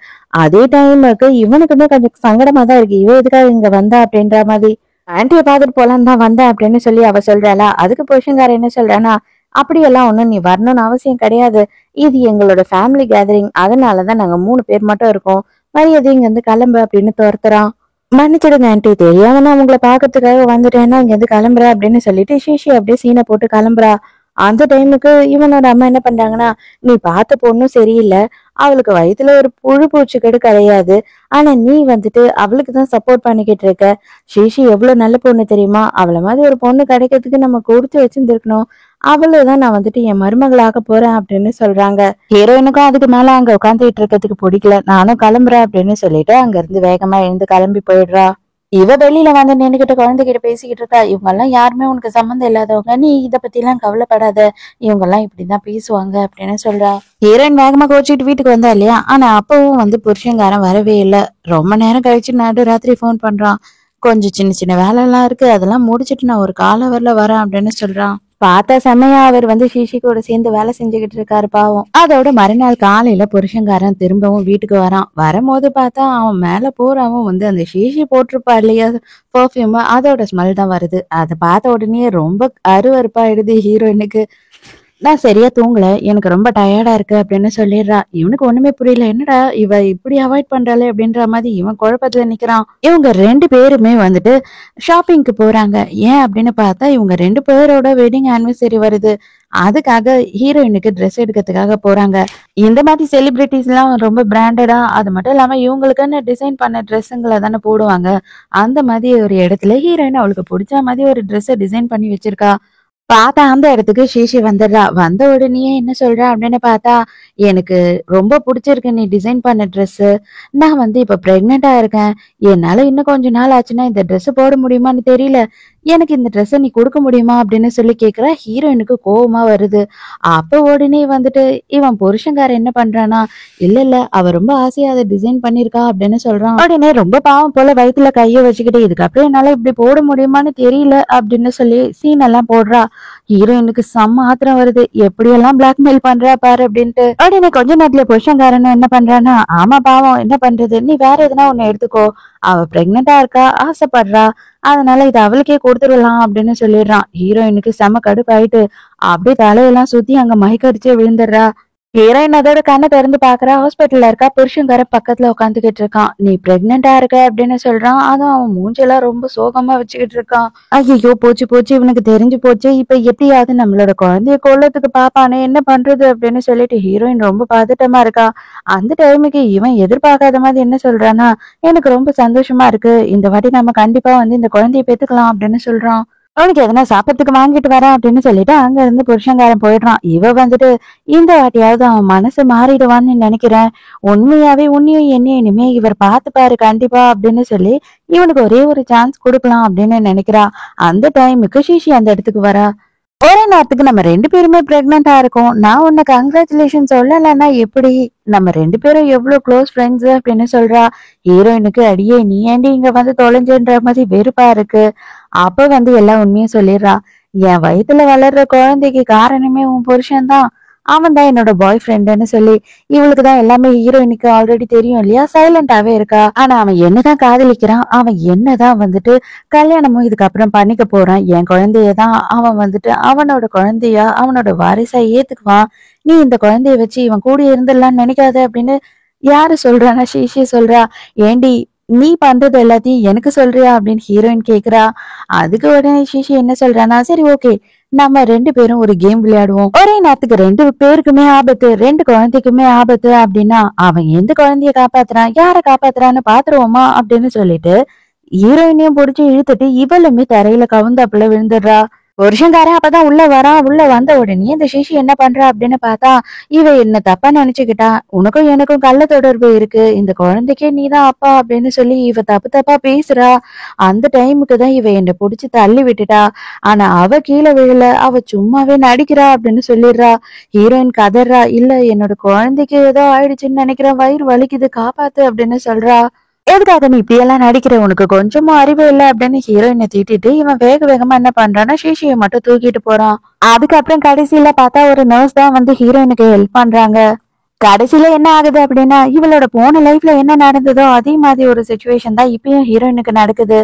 அதே டைமுக்கு இவனுக்குமே கொஞ்சம் சங்கடமா தான் இருக்கு, இவ எதுக்காக இங்க வந்தா அப்படின்ற மாதிரி. ஆன்ட்டியை பார்த்துட்டு போலான்னு தான் வந்தேன் அப்படின்னு சொல்லி அவ சொல்றாளா. அதுக்கு புருஷன்காரன் என்ன சொல்றானா, அப்படியெல்லாம் ஒண்ணும் நீ வரணும்னு அவசியம் கிடையாது, இது எங்களோட ஃபேமிலி கேதரிங், அதனாலதான் நாங்க 3 பேர் மட்டும் இருக்கோம், மரியாதை இங்க இருந்து கிளம்பு அப்படின்னு துரத்துறான். மன்னிச்சிடுங்க ஆன்ட்டி, தெரியாம நான் உங்களை பாக்கிறதுக்காக வந்துட்டேன்னா இங்க இருந்து கிளம்புற அப்படின்னு சொல்லிட்டு ஷீஷி அப்படியே சீனை போட்டு கிளம்புறா. அந்த டைமுக்கு இவனோட அம்மா என்ன பண்றாங்கன்னா, நீ பார்த்த பொண்ணும் சரியில்லை, அவளுக்கு வயித்துல ஒரு புழு பூச்சிக்கெடு கிடையாது, ஆனா நீ வந்துட்டு அவளுக்கு தான் சப்போர்ட் பண்ணிக்கிட்டு இருக்க, ஷீஷி எவ்வளவு நல்ல பொண்ணு தெரியுமா, அவளை மாதிரி ஒரு பொண்ணு கிடைக்கிறதுக்கு நம்ம கொடுத்து வச்சிருந்துருக்கணும், அவளுதான் நான் வந்துட்டு என் மருமகளாக போறேன் அப்படின்னு சொல்றாங்க. ஹீரோயினுக்கும் அதுக்கு மேல அங்க உட்காந்துட்டு இருக்கிறதுக்கு பிடிக்கல, நானும் கிளம்புறேன் அப்படின்னு சொல்லிட்டு அங்க இருந்து வேகமா எழுந்து கிளம்பி போயிடுறா. இவ வெளியில வந்து நின்னுகிட்ட குழந்தைகிட்ட பேசிக்கிட்டு இருக்கா. இவங்க எல்லாம் யாருமே உனக்கு சம்மந்தம் இல்லாதவங்க, நீ இத பத்தி எல்லாம் கவலைப்படாத, இவங்க எல்லாம் இப்படிதான் பேசுவாங்க அப்படின்னு சொல்றா. ஹீரோயின் வேகமா கோச்சிட்டு வீட்டுக்கு வந்தா இல்லையா, ஆனா அப்பவும் வந்து புருஷன்காரன் வரவே இல்லை. ரொம்ப நேரம் கழிச்சு நடு ராத்திரி போன் பண்றான். கொஞ்சம் சின்ன சின்ன வேலை எல்லாம் இருக்கு, அதெல்லாம் முடிச்சிட்டு நான் ஒரு காலவரில் வரேன் அப்படின்னு சொல்றான். பார்த்தா செம்மையா அவர் வந்து ஷீஷி கூட சேர்ந்து வேலை செஞ்சுக்கிட்டு இருக்காரு பாவம். அதோட மறுநாள் காலையில புருஷன்காரன் திரும்பவும் வீட்டுக்கு வரான். வரும்போது பார்த்தா அவன் மேல போறவன் வந்து அந்த ஷீஷி போட்டிருப்பா இல்லையா பெர்ஃப்யூம், அதோட ஸ்மெல் தான் வருது. அதை பார்த்த உடனே ரொம்ப அருவருப்பாயிடுது ஹீரோயினுக்கு. நான் சரியா தூங்கல, எனக்கு ரொம்ப டயர்டா இருக்கு அப்படின்னு சொல்லிடுறா. இவனுக்கு ஒண்ணுமே புரியல, என்னடா இவ இப்படி அவாய்ட் பண்றாளே அப்படின்ற மாதிரி இவன் குழப்பத்துல நிக்கிறான். இவங்க 2 பேருமே வந்துட்டு ஷாப்பிங்க்கு போறாங்க. ஏன் அப்படின்னு பார்த்தா இவங்க 2 பேரோட வெட்டிங் ஆனிவர்சரி வருது, அதுக்காக ஹீரோயினுக்கு ட்ரெஸ் எடுக்கிறதுக்காக போறாங்க. இந்த மாதிரி செலிபிரிட்டிஸ் எல்லாம் ரொம்ப பிராண்டடா, அது மட்டும் இல்லாம இவங்களுக்குன்னு டிசைன் பண்ண ட்ரெஸ்ஸுங்களை தானே போடுவாங்க. அந்த மாதிரி ஒரு இடத்துல ஹீரோயின் அவளுக்கு பிடிச்ச மாதிரி ஒரு ட்ரெஸ்ஸை டிசைன் பண்ணி வச்சிருக்கா. பார்த்தா அந்த இடத்துக்கு ஷீஷி வந்துடுறா. வந்த உடனே என்ன சொல்றா அப்படின்னு பார்த்தா, எனக்கு ரொம்ப பிடிச்சிருக்கு நீ டிசைன் பண்ண ட்ரெஸ், நான் வந்து இப்ப பிரெக்னெண்டா இருக்கேன், என்னால இன்னும் கொஞ்ச நாள் ஆச்சுன்னா இந்த ட்ரெஸ் போட முடியுமான்னு தெரியல, எனக்கு இந்த ட்ரெஸ்ஸை நீ கொடுக்க முடியுமா அப்படின்னு சொல்லி கேக்குற. ஹீரோயினுக்கு கோவமா வருது. அப்ப உடனே வந்துட்டு இவன் புருஷன்காரன் என்ன பண்றானா, இல்ல இல்ல அவ ரொம்ப ஆசையா அதை டிசைன் பண்ணிருக்கா அப்படின்னு சொல்றான். உடனே ரொம்ப பாவம் போல வயித்துல கைய வச்சுக்கிட்டு, இதுக்கு அப்புறம் என்னால இப்படி போட முடியுமான்னு தெரியல அப்படின்னு சொல்லி சீன் எல்லாம் போடுறா. ஹீரோயினுக்கு செம்ம ஆத்திரம் வருது. எப்படியெல்லாம் பிளாக்மெயில் பண்றா பாரு அப்படின்ட்டு. உடனே கொஞ்ச நேரத்துல புருஷன்காரனும் என்ன பண்றான்னா, ஆமா பாவம் என்ன பண்றது, நீ வேற எதுனா ஒண்ணு எடுத்துக்கோ, அவ பிரெக்னெண்டா இருக்கா, ஆசைப்படுறா, அதனால இது அவளுக்கே கொடுத்துடலாம் அப்படின்னு சொல்லிடுறான். ஹீரோயினுக்கு செம கடுப்பாயிட்டு அப்படியே தலையெல்லாம் சுத்தி அங்க மயக்கடிச்சு விழுந்துடுறா. ஹீரோயின் அதோட கண்ணை திறந்து பாக்குறா. ஹாஸ்பிட்டல்ல இருக்கா. புருஷன்கார பக்கத்துல உட்காந்துக்கிட்டு இருக்கான். நீ பிரெக்னெண்டா இருக்க அப்படின்னு சொல்றான். அதுவும் அவன் மூஞ்செல்லாம் ரொம்ப சோகமா வச்சுக்கிட்டு இருக்கான். ஐயோ போச்சு போச்சு, இவனுக்கு தெரிஞ்சு போச்சு, இப்ப எப்படியாவது நம்மளோட குழந்தைய கொல்லத்துக்கு பாப்பானே, என்ன பண்றது அப்படின்னு சொல்லிட்டு ஹீரோயின் ரொம்ப பதட்டமா இருக்கா. அந்த டைமுக்கு இவன் எதிர்பார்க்காத மாதிரி என்ன சொல்றான்னா, எனக்கு ரொம்ப சந்தோஷமா இருக்கு, இந்த வாட்டி நம்ம கண்டிப்பா வந்து இந்த குழந்தைய பெத்துக்கலாம் அப்படின்னு சொல்றான். அவனுக்கு எதனா சாப்பிடறதுக்கு வாங்கிட்டு வரேன் அப்படின்னு சொல்லிட்டு அங்க இருந்து புருஷன்காரன் போயிடுறான். இவ வந்துட்டு இந்த வாட்டியாவது அவன் மனசு மாறிடுவான்னு நினைக்கிறேன், உண்மையாவே உன்னையும் என்னையும் இனிமே இவர் பார்த்துப்பாரு கண்டிப்பா அப்படின்னு சொல்லி இவனுக்கு ஒரே ஒரு சான்ஸ் கொடுக்கலாம் அப்படின்னு நினைக்கிறா. அந்த டைமுக்கு ஷிஷி அந்த இடத்துக்கு வரா. ஒரே நேரத்துக்கு நம்ம ரெண்டு பேருமே பிரெக்னெண்டா இருக்கோம், நான் உன்னை கங்க்ராச்சுலேஷன் சொல்லலைன்னா எப்படி, நம்ம ரெண்டு பேரும் எவ்வளவு க்ளோஸ் ஃப்ரெண்ட்ஸ் அப்படின்னு சொல்றா. ஹீரோயினுக்கு அடியே நீ ஏண்டி இங்க வந்து தொலைஞ்சுன்ற மாதிரி வெறுப்பா இருக்கு. அப்ப வந்து எல்லா உண்மையும் சொல்லிடுறா. என் வயித்துல வளர்ற குழந்தைக்கு காரணமே உன் புருஷன் தான், அவன் தான் என்னோட பாய் ஃப்ரெண்டுன்னு சொல்லி. இவளுக்கு தான் எல்லாமே ஹீரோயினுக்கு ஆல்ரெடி தெரியும் இல்லையா, சைலண்டாவே இருக்கா. ஆனா அவன் என்னதான் காதலிக்கிறான், அவன் என்னதான் வந்துட்டு கல்யாணமும் இதுக்கப்புறம் பண்ணிக்க போறான், என் குழந்தையதான் அவன் வந்துட்டு அவனோட குழந்தையா அவனோட வாரிசா ஏத்துக்குவான், நீ இந்த குழந்தைய வச்சு இவன் கூட இருந்துடலாம்னு நினைக்காத அப்படின்னு யாரு சொல்றானா, ஷீஷி சொல்றா. ஏண்டி நீ பண்றது எல்லாத்தையும் எனக்கு சொல்றியா அப்படின்னு ஹீரோயின் கேக்குறா. அதுக்கு உடனே ஷீஷி என்ன சொல்றானா, சரி ஓகே, நம்ம ரெண்டு பேரும் ஒரு கேம் விளையாடுவோம், ஒரே நேரத்துக்கு ரெண்டு பேருக்குமே ஆபத்து, ரெண்டு குழந்தைக்குமே ஆபத்து அப்படின்னா அவன் எந்த குழந்தைய காப்பாத்துறான், யார காப்பாத்துறான்னு பாத்துருவோமா அப்படின்னு சொல்லிட்டு ஹீரோயினையும் புடிச்சு இழுத்துட்டு இவளுமே தரையில கவுந்தாப்புல விழுந்துடுறா. புருஷன்காரன் அப்பதான் உள்ள வரான். உள்ள வந்த உடனே இந்த சிஷி என்ன பண்றா அப்படின்னு பார்த்தா, இவ என்ன தப்பா நினைச்சுக்கிட்டா, உனக்கும் எனக்கும் கள்ள தொடர்பு இருக்கு, இந்த குழந்தைக்கே நீதான் அப்பா அப்படின்னு சொல்லி இவ தப்பு தப்பா பேசுறா. அந்த டைமுக்கு தான் இவ என்ன புடிச்சு தள்ளி விட்டுட்டா. ஆனா அவ கீழே விழல, அவ சும்மாவே நடிக்கிறா அப்படின்னு சொல்லிடுறா. ஹீரோயின் கதறா, இல்ல என்னோட குழந்தைக்கு ஏதோ ஆயிடுச்சுன்னு நினைக்கிறேன், வயிறு வலிக்குது, காப்பாத்து அப்படின்னு சொல்றா. எதுக்காக நீ இப்படி எல்லாம் நடிக்கிற, உனக்கு கொஞ்சமும் அறிவு இல்ல அப்படின்னு ஹீரோயினை திட்டிட்டு இவன் வேக வேகமா என்ன பண்றான்னா ஷீஷியை மட்டும் தூக்கிட்டு போறான். அதுக்கப்புறம் கடைசியில பார்த்தா ஒரு நர்ஸ் தான் வந்து ஹீரோயினுக்கு ஹெல்ப் பண்றாங்க. கடைசியில என்ன ஆகுது அப்படின்னா, இவளோட போன லைஃப்ல என்ன நடந்ததோ அதே மாதிரி ஒரு சுச்சுவேஷன் தான் இப்பயும் ஹீரோயினுக்கு நடக்குது.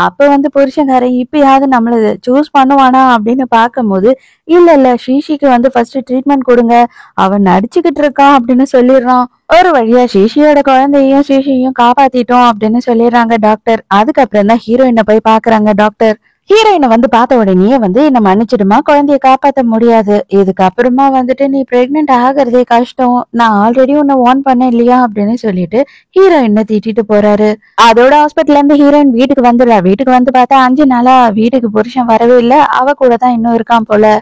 அப்ப வந்து புருஷன்காரன் இப்பயாவது நம்மள சூஸ் பண்ணுவானா அப்படின்னு பார்க்கும்போது, இல்ல இல்ல ஷீஷிக்கு வந்து ஃபர்ஸ்ட் ட்ரீட்மெண்ட் கொடுங்க, அவன் நடிச்சுக்கிட்டு இருக்கான் அப்படின்னு சொல்லிடுறான். ஒரு வழியா ஷீஷியோட குழந்தையையும் ஷீஷியையும் காப்பாத்திட்டோம் அப்படின்னு சொல்லிடுறாங்க டாக்டர். அதுக்கப்புறம் தான் ஹீரோயினை போய் பாக்குறாங்க டாக்டர். ஹீரோயினை வந்து பார்த்த உடனே வந்து என்ன மன்னிச்சிடுமா, குழந்தைய காப்பாத்த முடியாது, இதுக்கப்புறமா வந்துட்டு நீ பிரெக்னென்ட் ஆகுறதே கஷ்டம், நான் ஆல்ரெடி உன்னை வார்ன் பண்ணேன் இல்லையா அப்படின்னு சொல்லிட்டு ஹீரோயினை திட்டிட்டு போறாரு. அதோட ஹாஸ்பிட்டல்ல இருந்து ஹீரோயின் வீட்டுக்கு வந்துடுறா. வீட்டுக்கு வந்து பார்த்தா 5 நாளா வீட்டுக்கு புருஷன் வரவே இல்ல, அவ கூட தான் இன்னும் இருக்கான் போல.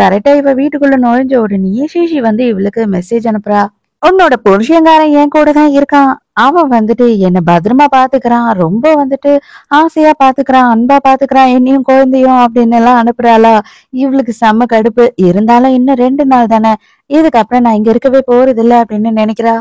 கரெக்டா இவ வீட்டுக்குள்ள நுழைஞ்ச உடனே ஷீஷி வந்து இவளுக்கு மெசேஜ் அனுப்புறா. உன்னோட புருஷன்காரன் என் கூட தான் இருக்கான், அவன் வந்துட்டு என்ன பத்திரமா பாத்துக்கிறான், ரொம்ப வந்துட்டு ஆசையா பாத்துக்கிறான், அன்பா பாத்துக்கிறான் என்னையும் குழந்தையும் அப்படின்னு எல்லாம் அனுப்புறாளா. இவளுக்கு செம்ம கடுப்பு. இருந்தாலும் இன்னும் 2 நாள் தானே, இதுக்கப்புறம் நான் இங்க இருக்கவே போறது இல்ல அப்படின்னு நினைக்கிறா.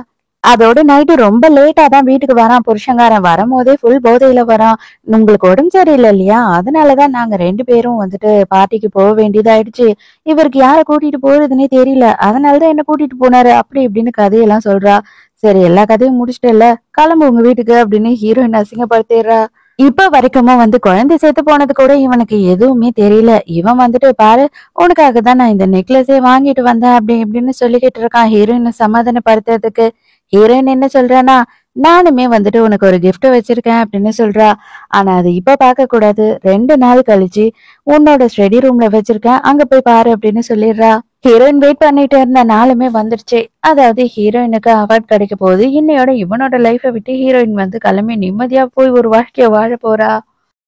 அதோட நைட்டு ரொம்ப லேட்டா தான் வீட்டுக்கு வரான் புருஷன்காரன். வரும்போதே ஃபுல் போதையில வரான். உங்களுக்கு உடம்பு சரியில்லை இல்லையா, அதனாலதான் நாங்க ரெண்டு பேரும் வந்துட்டு பார்ட்டிக்கு போக வேண்டியதாயிடுச்சு, இவருக்கு யார கூட்டிட்டு போறதுன்னே தெரியல, அதனாலதான் என்ன கூட்டிட்டு போனாரு அப்படி இப்படின்னு கதையெல்லாம் சொல்றா. சரி எல்லா கதையும் முடிச்சிட்டல, கிளம்பு உங்க வீட்டுக்கு அப்படின்னு ஹீரோயின் அசிங்கப்படுத்திடுறா. இப்ப வரைக்குமோ வந்து குழந்தை சேர்த்து போனது கூட இவனுக்கு எதுவுமே தெரியல. இவன் வந்துட்டு பாரு, உனக்காக தான் நான் இந்த நெக்லஸே வாங்கிட்டு வந்தேன் அப்படி இப்படின்னு சொல்லிக்கிட்டு இருக்கான் ஹீரோயினை சமாதானப்படுத்துறதுக்கு. ஹீரோயின் என்ன சொல்றானா, நானுமே வந்துட்டு உனக்கு ஒரு gift வச்சிருக்கேன் அப்படின்னு சொல்றா. ஆனா அது இப்ப பார்க்க கூடாது, 2 நாள் கழிச்சு உன்னோட ஸ்டடி ரூம்ல வச்சிருக்கேன், அங்க போய் பாரு அப்படின்னு சொல்லிடுறா. ஹீரோயின் வெயிட் பண்ணிட்டு இருந்த நாளுமே வந்துருச்சு. அதாவது ஹீரோயினுக்கு அவார்ட் கிடைக்க போகுது. இன்னையோட இவனோட லைஃபை விட்டு ஹீரோயின் வந்து கிளம்பி நிம்மதியா போய் ஒரு வாழ்க்கைய வாழ போறா.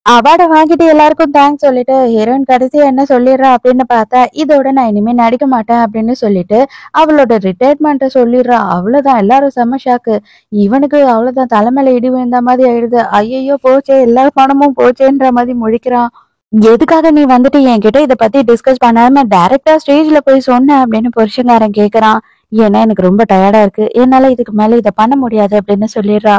அவார்டை வாங்கிட்டு எல்லாருக்கும் தேங்க்ஸ் சொல்லிட்டு ஹீரோயின் கடைசியா என்ன சொல்லிடுறா அப்படின்னு பார்த்தா, இதோட நான் இனிமே நடிக்க மாட்டேன் அப்படின்னு சொல்லிட்டு அவளோட ரிட்டையர்மெண்ட்டை சொல்லிடுறா. அவ்வளவுதான், எல்லாரும் செம்ம ஷாக்கு. இவனுக்கு அவ்வளவுதான், தலைமையில இடி விழுந்த மாதிரி ஆயிடுது. ஐயையோ போச்சே, எல்லா பணமும் போச்சேன்ற மாதிரி முழிக்கிறான். எதுக்காக நீ வந்துட்டு என்கிட்ட இதை பத்தி டிஸ்கஸ் பண்ணாம டைரக்டா ஸ்டேஜ்ல போய் சொன்ன அப்படின்னு புருஷன்காரன் கேக்குறான். ஏன்னா எனக்கு ரொம்ப டயர்டா இருக்கு, என்னால இதுக்கு மேல இதை பண்ண முடியாது அப்படின்னு சொல்லிடுறா.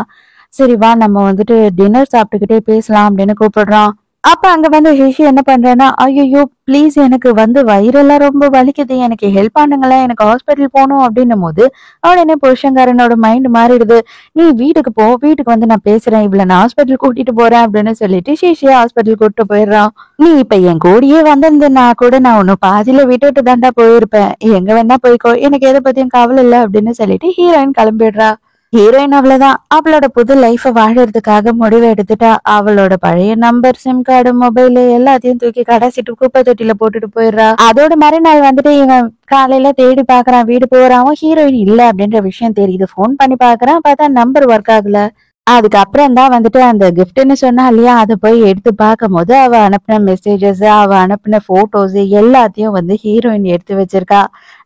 சரி வா நம்ம வந்துட்டு டின்னர் சாப்பிட்டுக்கிட்டே பேசலாம் அப்படின்னு கூப்பிடுறான். அப்ப அங்க வந்து ரிஷி என்ன பண்றேன்னா, ஐயையோ! ப்ளீஸ் எனக்கு வந்து வயிறெல்லாம் ரொம்ப வலிக்குது. எனக்கு ஹெல்ப் பண்ணுங்களேன். எனக்கு ஹாஸ்பிட்டல் போணும் அப்டின்னும்போது, உடனே புருஷன்காரனோட மைண்ட் மாறிடுது. நீ வீட்டுக்கு போ. வீட்டுக்கு வந்து நான் பேசுறேன். இவள நான் ஹாஸ்பிட்டல் கூட்டிட்டு போறேன் அப்டின்னு சொல்லிட்டு ஷிஷிய ஹாஸ்பிட்டல் கூட்டிட்டு போயிடுறான். நீ இப்ப என் கூடயே வந்திருந்தன்னா கூட நான் உன்ன பாதியில விட்டுட்டு தான்டா போயிருப்பேன். எங்க வேணா போய்க்கோ. எனக்கு எத பத்தியும் கவல இல்ல அப்டின்னு சொல்லிட்டு ஹீரோயின் கிளம்பிடுறா. ஹீரோயின் அவ்வளவுதான். அவளோட புது லைஃப வாழறதுக்காக முடிவு எடுத்துட்டா. அவளோட பழைய நம்பர், சிம் கார்டு, மொபைல் எல்லாத்தையும் தூக்கி கடைசிட்டு குப்பை தொட்டில போட்டுட்டு போயிடுறா. அதோட மறுநாள் வந்துட்டு இவன் காலையில தேடி பாக்குறான். வீடு போறான். ஹீரோயின் இல்ல அப்படின்ற விஷயம் தெரியுது. போன் பண்ணி பாக்குறான். பார்த்தா நம்பர் ஒர்க் ஆகல. அதுக்கப்புறம் தான் வந்துட்டு அந்த கிஃப்ட்ன்னு சொன்னா இல்லையா, அத போய் எடுத்து பார்க்கும்போது அவ அனுப்புன மெசேஜஸ், அவ அனுப்புன போட்டோஸ் எல்லாத்தையும் வந்து ஹீரோயின் எடுத்து வச்சிருக்கா.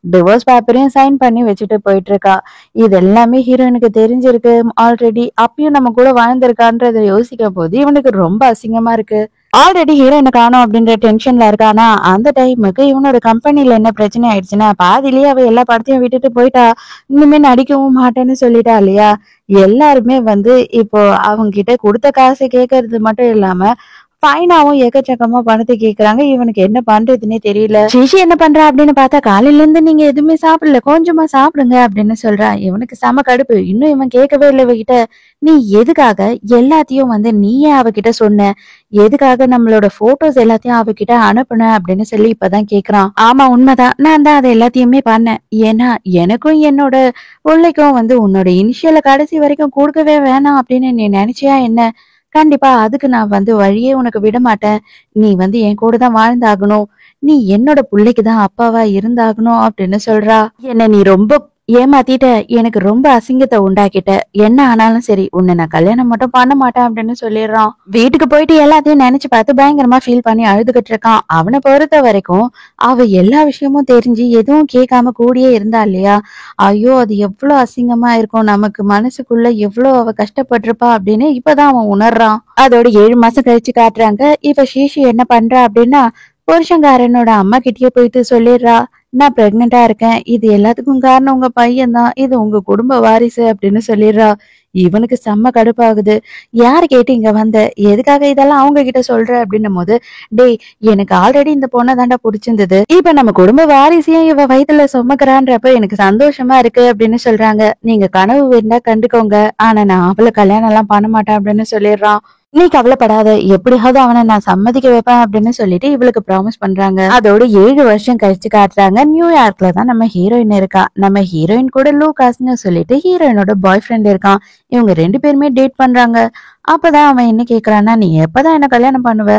டிவோர்ஸ் பேப்பரையும் சைன் பண்ணி வச்சுட்டு போயிட்டு இருக்கா. இது எல்லாமே ஹீரோயினுக்கு தெரிஞ்சிருக்கு ஆல்ரெடி. அப்பயும் நம்ம கூட வாழ்ந்திருக்கான்றத யோசிக்கும் போது இவனுக்கு ரொம்ப அசிங்கமா இருக்கு. ஆல்ரெடி ஹீரோயினை காணோம் அப்படின்ற டென்ஷன்ல இருக்கானா, அந்த டைமுக்கு இவனோட கம்பெனில என்ன பிரச்சனை ஆயிடுச்சுன்னா, பாதியிலேயே அவ எல்லா படத்தையும் விட்டுட்டு போயிட்டா. இனிமே நடிக்கவும் மாட்டேன்னு சொல்லிட்டா இல்லையா. எல்லாருமே வந்து இப்போ அவங்க கிட்ட கொடுத்த காசை கேட்கறது மட்டும் இல்லாம ஃபைனாவும் எக்கச்சக்கமா பணத்தை கேக்குறாங்க. இவனுக்கு என்ன பண்றதுன்னே தெரியல. சிஷி என்ன பண்றா அப்படின்னு பார்த்தா, காலையில இருந்து நீங்க எதுவுமே சாப்பிடல, கொஞ்சமா சாப்பிடுங்க அப்படின்னு சொல்றா. இவனுக்கு செம கடுப்பு. இன்னும் இவன் கேட்கவே இல்லை இவகிட்ட. நீ எதுக்காக எல்லாத்தையும் வந்து நீயே அவகிட்ட சொன்ன? எதுக்காக நம்மளோட போட்டோஸ் எல்லாத்தையும் அவகிட்ட அனுப்புன அப்படின்னு சொல்லி இப்பதான் கேக்குறான். ஆமா உண்மைதான். நான் தான் அதை எல்லாத்தையுமே பண்ணேன். ஏன்னா எனக்கும் என்னோட பிள்ளைக்கும் வந்து உன்னோட இனிஷியல கடைசி வரைக்கும் கொடுக்கவே வேணாம் அப்படின்னு நீ நினைச்சியா என்ன? கண்டிப்பா அதுக்கு நான் வந்து வழியே உனக்கு விட மாட்டேன். நீ வந்து என் கூட தான் வாழ்ந்தாகணும். நீ என்னோட புள்ளைக்கு தான் அப்பாவா இருந்தாகணும் அப்படின்னு சொல்றா. என்ன நீ ரொம்ப ஏமாத்திட்ட. எனக்கு ரொம்ப அசிங்கத்தை உண்டாக்கிட்ட. என்ன ஆனாலும் சரி உன்னை நான் கல்யாணம் மட்டும் பண்ண மாட்டேன் அப்படின்னு சொல்லிடுறான். வீட்டுக்கு போயிட்டு எல்லாத்தையும் நினைச்சு பார்த்து பயங்கரமா ஃபீல் பண்ணி அழுதுகிட்டு இருக்கான். அவனை பொறுத்த வரைக்கும் அவ எல்லா விஷயமும் தெரிஞ்சு எதுவும் கேட்காம கூடியே இருந்தா இல்லையா, ஐயோ அது எவ்வளவு அசிங்கமா இருக்கும். நமக்கு மனசுக்குள்ள எவ்வளவு அவ கஷ்டப்பட்டிருப்பா அப்படின்னு இப்பதான் அவன் உணர்றான். அதோட 7 மாசம் கழிச்சு காட்டுறாங்க. இப்ப ஷீஷி என்ன பண்றா அப்படின்னா, புருஷங்காரனோட அம்மா கிட்டயே போயிட்டு சொல்லிடுறா, நான் பிரெக்னெண்டா இருக்கேன். இது எல்லாத்துக்கும் காரணம் உங்க பையன் தான். இது உங்க குடும்ப வாரிசு அப்படின்னு சொல்லிடுறா. இவனுக்கு செம்ம கடுப்பாகுது. யாரு கேட்டு இங்க வந்த? எதுக்காக இதெல்லாம் அவங்க கிட்ட சொல்ற அப்படின்னும் போது, டேய் எனக்கு ஆல்ரெடி இந்த பொண்ணை தாண்டா பிடிச்சிருந்தது. இப்ப நம்ம குடும்ப வாரிசையும் இவ வயித்துல சுமக்கிறான்றப்ப எனக்கு சந்தோஷமா இருக்கு அப்படின்னு சொல்றாங்க. நீங்க கனவு வேண்டா கண்டுக்கோங்க. ஆனா நான் அவளை கல்யாணம் எல்லாம் பண்ண மாட்டேன் அப்படின்னு சொல்லிடுறான். நீ கவலைப்படாத, எப்படியாவது அவனை நான் சம்மதிக்க வைப்பேன் அப்படின்னு சொல்லிட்டு இவளுக்கு ப்ராமிஸ் பண்றாங்க. அதோட 7 வருஷம் கழிச்சு காட்டுறாங்க. நியூயார்க்ல தான் நம்ம ஹீரோயின் இருக்கா. நம்ம ஹீரோயின் கூட லூகாஸ்ன்னு சொல்லிட்டு ஹீரோயினோட பாய் ஃப்ரெண்ட் இருக்கான். இவங்க 2 பேருமே டேட் பண்றாங்க. அப்பதான் அவன் என்ன கேக்குறான்னா, நீ எப்பதான் என்ன கல்யாணம் பண்ணுவ?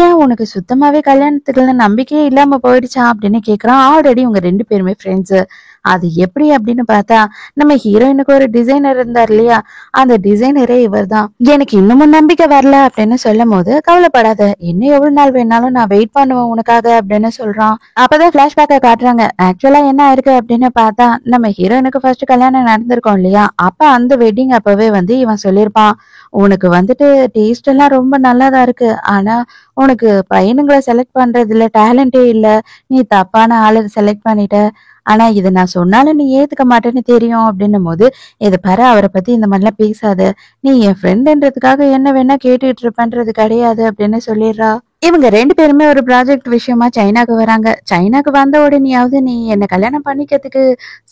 ஏன் உனக்கு சுத்தமாவே கல்யாணத்துக்குள்ள நம்பிக்கையே இல்லாம போயிடுச்சா அப்படின்னு கேக்குறான். ஆல்ரெடி இவங்க 2 பேருமே ஃப்ரெண்ட்ஸ். அது எப்படி அப்படின்னு பார்த்தா, நம்ம ஹீரோயினுக்கு ஒரு டிசைனர் இருந்தார் இல்லையா, அந்த டிசைனரே இவர் தான். எனக்கு இன்னமும் நம்பிக்கை வரல அப்படின்னு சொல்லும் போது, கவலைப்படாத, இன்னும் எவ்வளவு நாள் வேணாலும் நான் வெயிட் பண்ணுவேன் உனக்காக அப்படின்னு சொல்றான். அப்பதான் பிளாஷ்பேக்கை காட்டுறாங்க. ஆக்சுவலா என்ன ஆயிருக்கு அப்படின்னு பார்த்தா, நம்ம ஹீரோயினுக்கு ஃபர்ஸ்ட் கல்யாணம் நடந்திருக்கோம் இல்லையா, அப்ப அந்த வெட்டிங் அப்பவே வந்து இவன் சொல்லியிருப்பான், உனக்கு வந்துட்டு டேஸ்ட் எல்லாம் ரொம்ப நல்லாதான் இருக்கு. ஆனா உனக்கு பையனுங்களை செலக்ட் பண்றதுல டேலண்டே இல்ல. நீ தப்பான ஆளை செலக்ட் பண்ணிட்ட. ஆனா இது நான் சொன்னாலும் நீ ஏத்துக்க மாட்டேன்னு தெரியும் அப்படின்னும் போது, இது பாரு அவரை பத்தி இந்த மாதிரிலாம் பேசாத. நீ என் ஃப்ரெண்டுன்றதுக்காக என்ன வேணா கேட்டுட்டு இருப்பேன்றது கிடையாது அப்படின்னு சொல்லிடுறா. இவங்க 2 பேருமே ஒரு ப்ராஜெக்ட் விஷயமா சைனாக்கு வராங்க. சைனாக்கு வந்த உடனேயாவது நீ என்ன கல்யாணம் பண்ணிக்கிறதுக்கு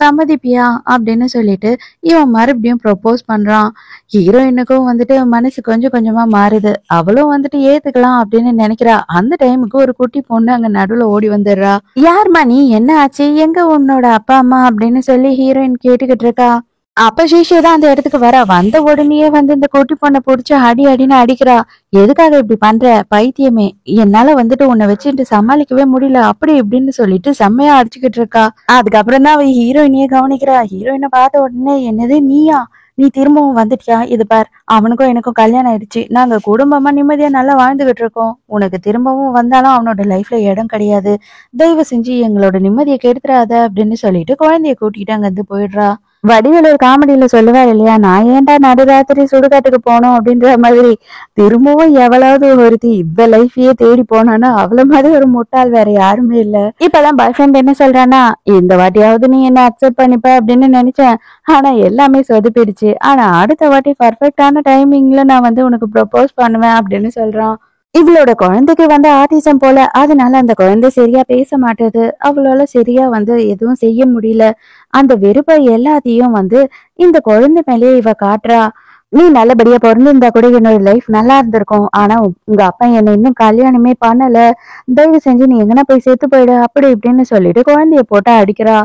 சம்மதிப்பியா அப்படின்னு சொல்லிட்டு இவன் மறுபடியும் ப்ரொபோஸ் பண்றான். ஹீரோயினுக்கும் வந்துட்டு மனசு கொஞ்சம் கொஞ்சமா மாறுது. அவளும் வந்துட்டு ஏத்துக்கலாம் அப்படின்னு நினைக்கிறா. அந்த டைமுக்கு ஒரு குட்டி பொண்ணு அங்க நடுவுல ஓடி வந்துடுறா. யார்மா நீ? என்ன ஆச்சு? எங்க உன்னோட அப்பா அம்மா அப்படின்னு சொல்லி ஹீரோயின் கேட்டுக்கிட்டு இருக்கா. அப்ப ஷீஷே தான் அந்த இடத்துக்கு வரா. வந்த உடனேயே வந்து இந்த குட்டி பொண்ணை புடிச்சு அடி அடின்னு அடிக்கிறா. எதுக்காக இப்படி பண்ற பைத்தியமே? என்னால வந்துட்டு உன்னை வச்சுட்டு சமாளிக்கவே முடியல அப்படி இப்படின்னு சொல்லிட்டு செம்மையா அடிச்சுக்கிட்டு இருக்கா. அதுக்கப்புறம் தான் அவ ஹீரோயினையே கவனிக்கிறா. ஹீரோயினை பார்த்த உடனே, என்னது நீயா? நீ திரும்பவும் வந்துட்டியா? இது பார், அவனுக்கும் எனக்கும் கல்யாணம் ஆயிடுச்சு. நாங்க குடும்பமா நிம்மதியா நல்லா வாழ்ந்துகிட்டு இருக்கோம். உனக்கு திரும்பவும் வந்தாலும் அவனோட லைஃப்ல இடம் கிடையாது. தயவு செஞ்சு எங்களோட நிம்மதியை கெடுத்துறாத அப்படின்னு சொல்லிட்டு குழந்தைய கூட்டிட்டு அங்க இருந்து போயிடுறா. வடிவேலு ஒரு காமெடியில சொல்லுவார் இல்லையா, நான் ஏன்டா நடுராத்திரி சுடுகாட்டுக்கு போனோம் அப்படின்ற மாதிரி. திரும்பவும் எவ்வளவு ஒருத்தி இந்த லைஃபையே தேடி போனானா அவள மாதிரி ஒரு முட்டாள் வேற யாருமே இல்ல. இப்பெல்லாம் பாய் ஃப்ரெண்ட் என்ன சொல்றானா, இந்த வாட்டியாவது நீ என்ன அக்செப்ட் பண்ணிப்ப அப்படின்னு நினைச்சேன். ஆனா எல்லாமே சொதுப்பிடுச்சு. ஆனா அடுத்த வாட்டி பர்ஃபெக்டான டைமிங்ல நான் வந்து உனக்கு ப்ரொபோஸ் பண்ணுவேன் அப்படின்னு சொல்றான். இவளோட குழந்தைக்கு ஆட்டிசம் போல, அதனால அந்த குழந்தை சரியா பேச மாட்டுது. அவளால சரியா எதுவும் செய்ய முடியல. அந்த வெறுப்பை எல்லாத்தையும் இந்த குழந்தை மேலேயே இவ காட்டுறா. நீ நல்லபடியா பொறந்திருந்தா கூட என்னோட லைஃப் நல்லா இருந்திருக்கும். ஆனா உங்க அப்பா என்னை இன்னும் கல்யாணமே பண்ணல. தயவு செஞ்சு நீ எங்கனா போய் செத்து போயிடு அப்படி இப்படின்னு சொல்லிட்டு குழந்தைய போட்டு அடிக்கிறா.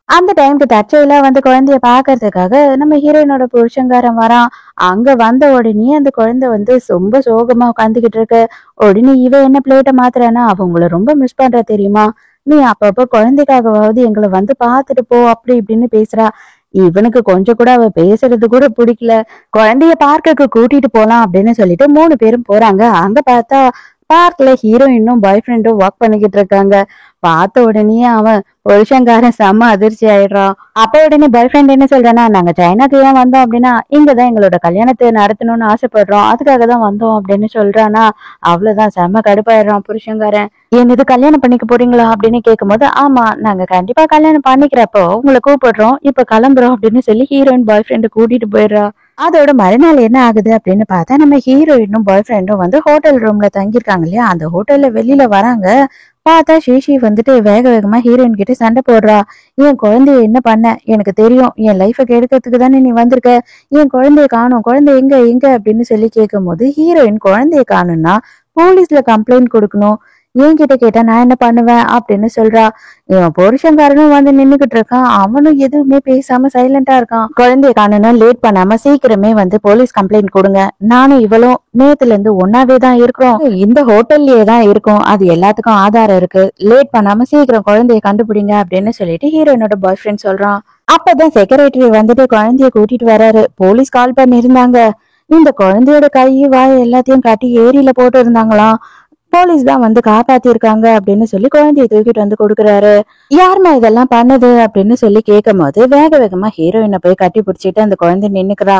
அந்த டைம்க்கு தற்செயலா குழந்தைய பாக்குறதுக்காக நம்ம ஹீரோயினோட புருஷங்காரன் வரான். அங்க வந்த உடனே அந்த குழந்தை ரொம்ப சோகமா உட்காந்துக்கிட்டு இருக்கு. உடனே இவ என்ன பிளேட்டை மாத்துறானா, அவங்கள ரொம்ப மிஸ் பண்ற தெரியுமா, நீ அப்பப்ப குழந்தைக்காகவாவது எங்களை பாத்துட்டு போ அப்படி இப்படின்னு பேசுறா. இவனுக்கு கொஞ்சம் கூட அவ பேசுறது கூட பிடிக்கல. குழந்தைய பார்க்குக்கு கூட்டிட்டு போலாம் அப்படின்னு சொல்லிட்டு 3 பேரும் போறாங்க. அங்க பார்த்தா பார்க்ல ஹீரோயினும் பாய் ஃப்ரெண்டும் வாக் பண்ணிக்கிட்டு இருக்காங்க. பார்த்த உடனே அவன் புருஷன்காரன் செம்ம அதிர்ச்சி ஆயிடுறான். அப்ப உடனே பாய் ஃப்ரெண்ட் என்ன சொல்றானா, நாங்க சைனாக்கு ஏன் வந்தோம் அப்படின்னா இங்கதான் எங்களோட கல்யாணத்தை நடத்தணும்னு ஆசைப்படுறோம், அதுக்காக தான் வந்தோம் அப்படின்னு சொல்றானா. அவ்வளவுதான், செம்ம கடுப்பாயிடுறான் புருஷன்காரன். என்னது கல்யாணம் பண்ணிக்க போறீங்களா அப்படின்னு கேட்கும்போது, ஆமா நாங்க கண்டிப்பா கல்யாணம் பண்ணிக்கிறப்போ உங்களை கூப்பிடுறோம், இப்ப கிளம்புறோம் அப்படின்னு சொல்லி ஹீரோயின் பாய் ஃப்ரெண்டு கூட்டிட்டு போயிடுறா. அதோட மறுநாள் என்ன ஆகுது அப்படின்னு பார்த்தா, நம்ம ஹீரோயினும் பாய் ஃப்ரெண்டும் ஹோட்டல் ரூம்ல தங்கியிருக்காங்க இல்லையா, அந்த ஹோட்டல்ல வெளியில வராங்க. பார்த்தா ஷீஷி வேக வேகமா ஹீரோயின் கிட்ட சண்டை போடுறா. என் குழந்தைய என்ன பண்ண எனக்கு தெரியும், என் லைஃப கெடுக்கிறதுக்கு தானே நீ வந்திருக்க, என் குழந்தைய காணும், குழந்தை எங்க எங்க அப்படின்னு சொல்லி கேட்கும் போது, ஹீரோயின் குழந்தைய காணும்னா போலீஸ்ல கம்ப்ளைண்ட் கொடுக்கணும், என்கிட்ட கேட்டா நான் என்ன பண்ணுவேன் அப்படின்னு சொல்றா. இவன் புருஷன்காரனும் நின்னுகிட்டு இருக்கான். அவனும் எதுவுமே பேசாம சைலண்டா இருக்கான். குழந்தைய காணணும், லேட் பண்ணாம சீக்கிரமே போலீஸ் கம்ப்ளைண்ட் கொடுங்க, நானும் இவளும் நேத்துல இருந்து ஒன்னாவே தான் இருக்கிறோம், இந்த ஹோட்டல்லயே தான் இருக்கும், அது எல்லாத்துக்கும் ஆதாரம் இருக்கு, லேட் பண்ணாம சீக்கிரம் குழந்தைய கண்டுபிடிங்க அப்படின்னு சொல்லிட்டு ஹீரோயினோட பாய் ஃப்ரெண்ட் சொல்றான். அப்பதான் செக்ரட்டரி குழந்தைய கூட்டிட்டு வராரு. போலீஸ் கால் பண்ணி இருந்தாங்க. இந்த குழந்தையோட கை வாய் எல்லாத்தையும் கட்டி ஏரியில போட்டு இருந்தாங்களாம். போலீஸ் தான் காப்பாத்தி இருக்காங்க அப்படின்னு சொல்லி குழந்தைய தூக்கிட்டு கொடுக்குறாரு. யாருமா இதெல்லாம் பண்ணது அப்படின்னு சொல்லி கேட்கும் போது, வேக வேகமா ஹீரோயினை போய் கட்டி பிடிச்சிட்டு அந்த குழந்தை நின்னுக்கிறா.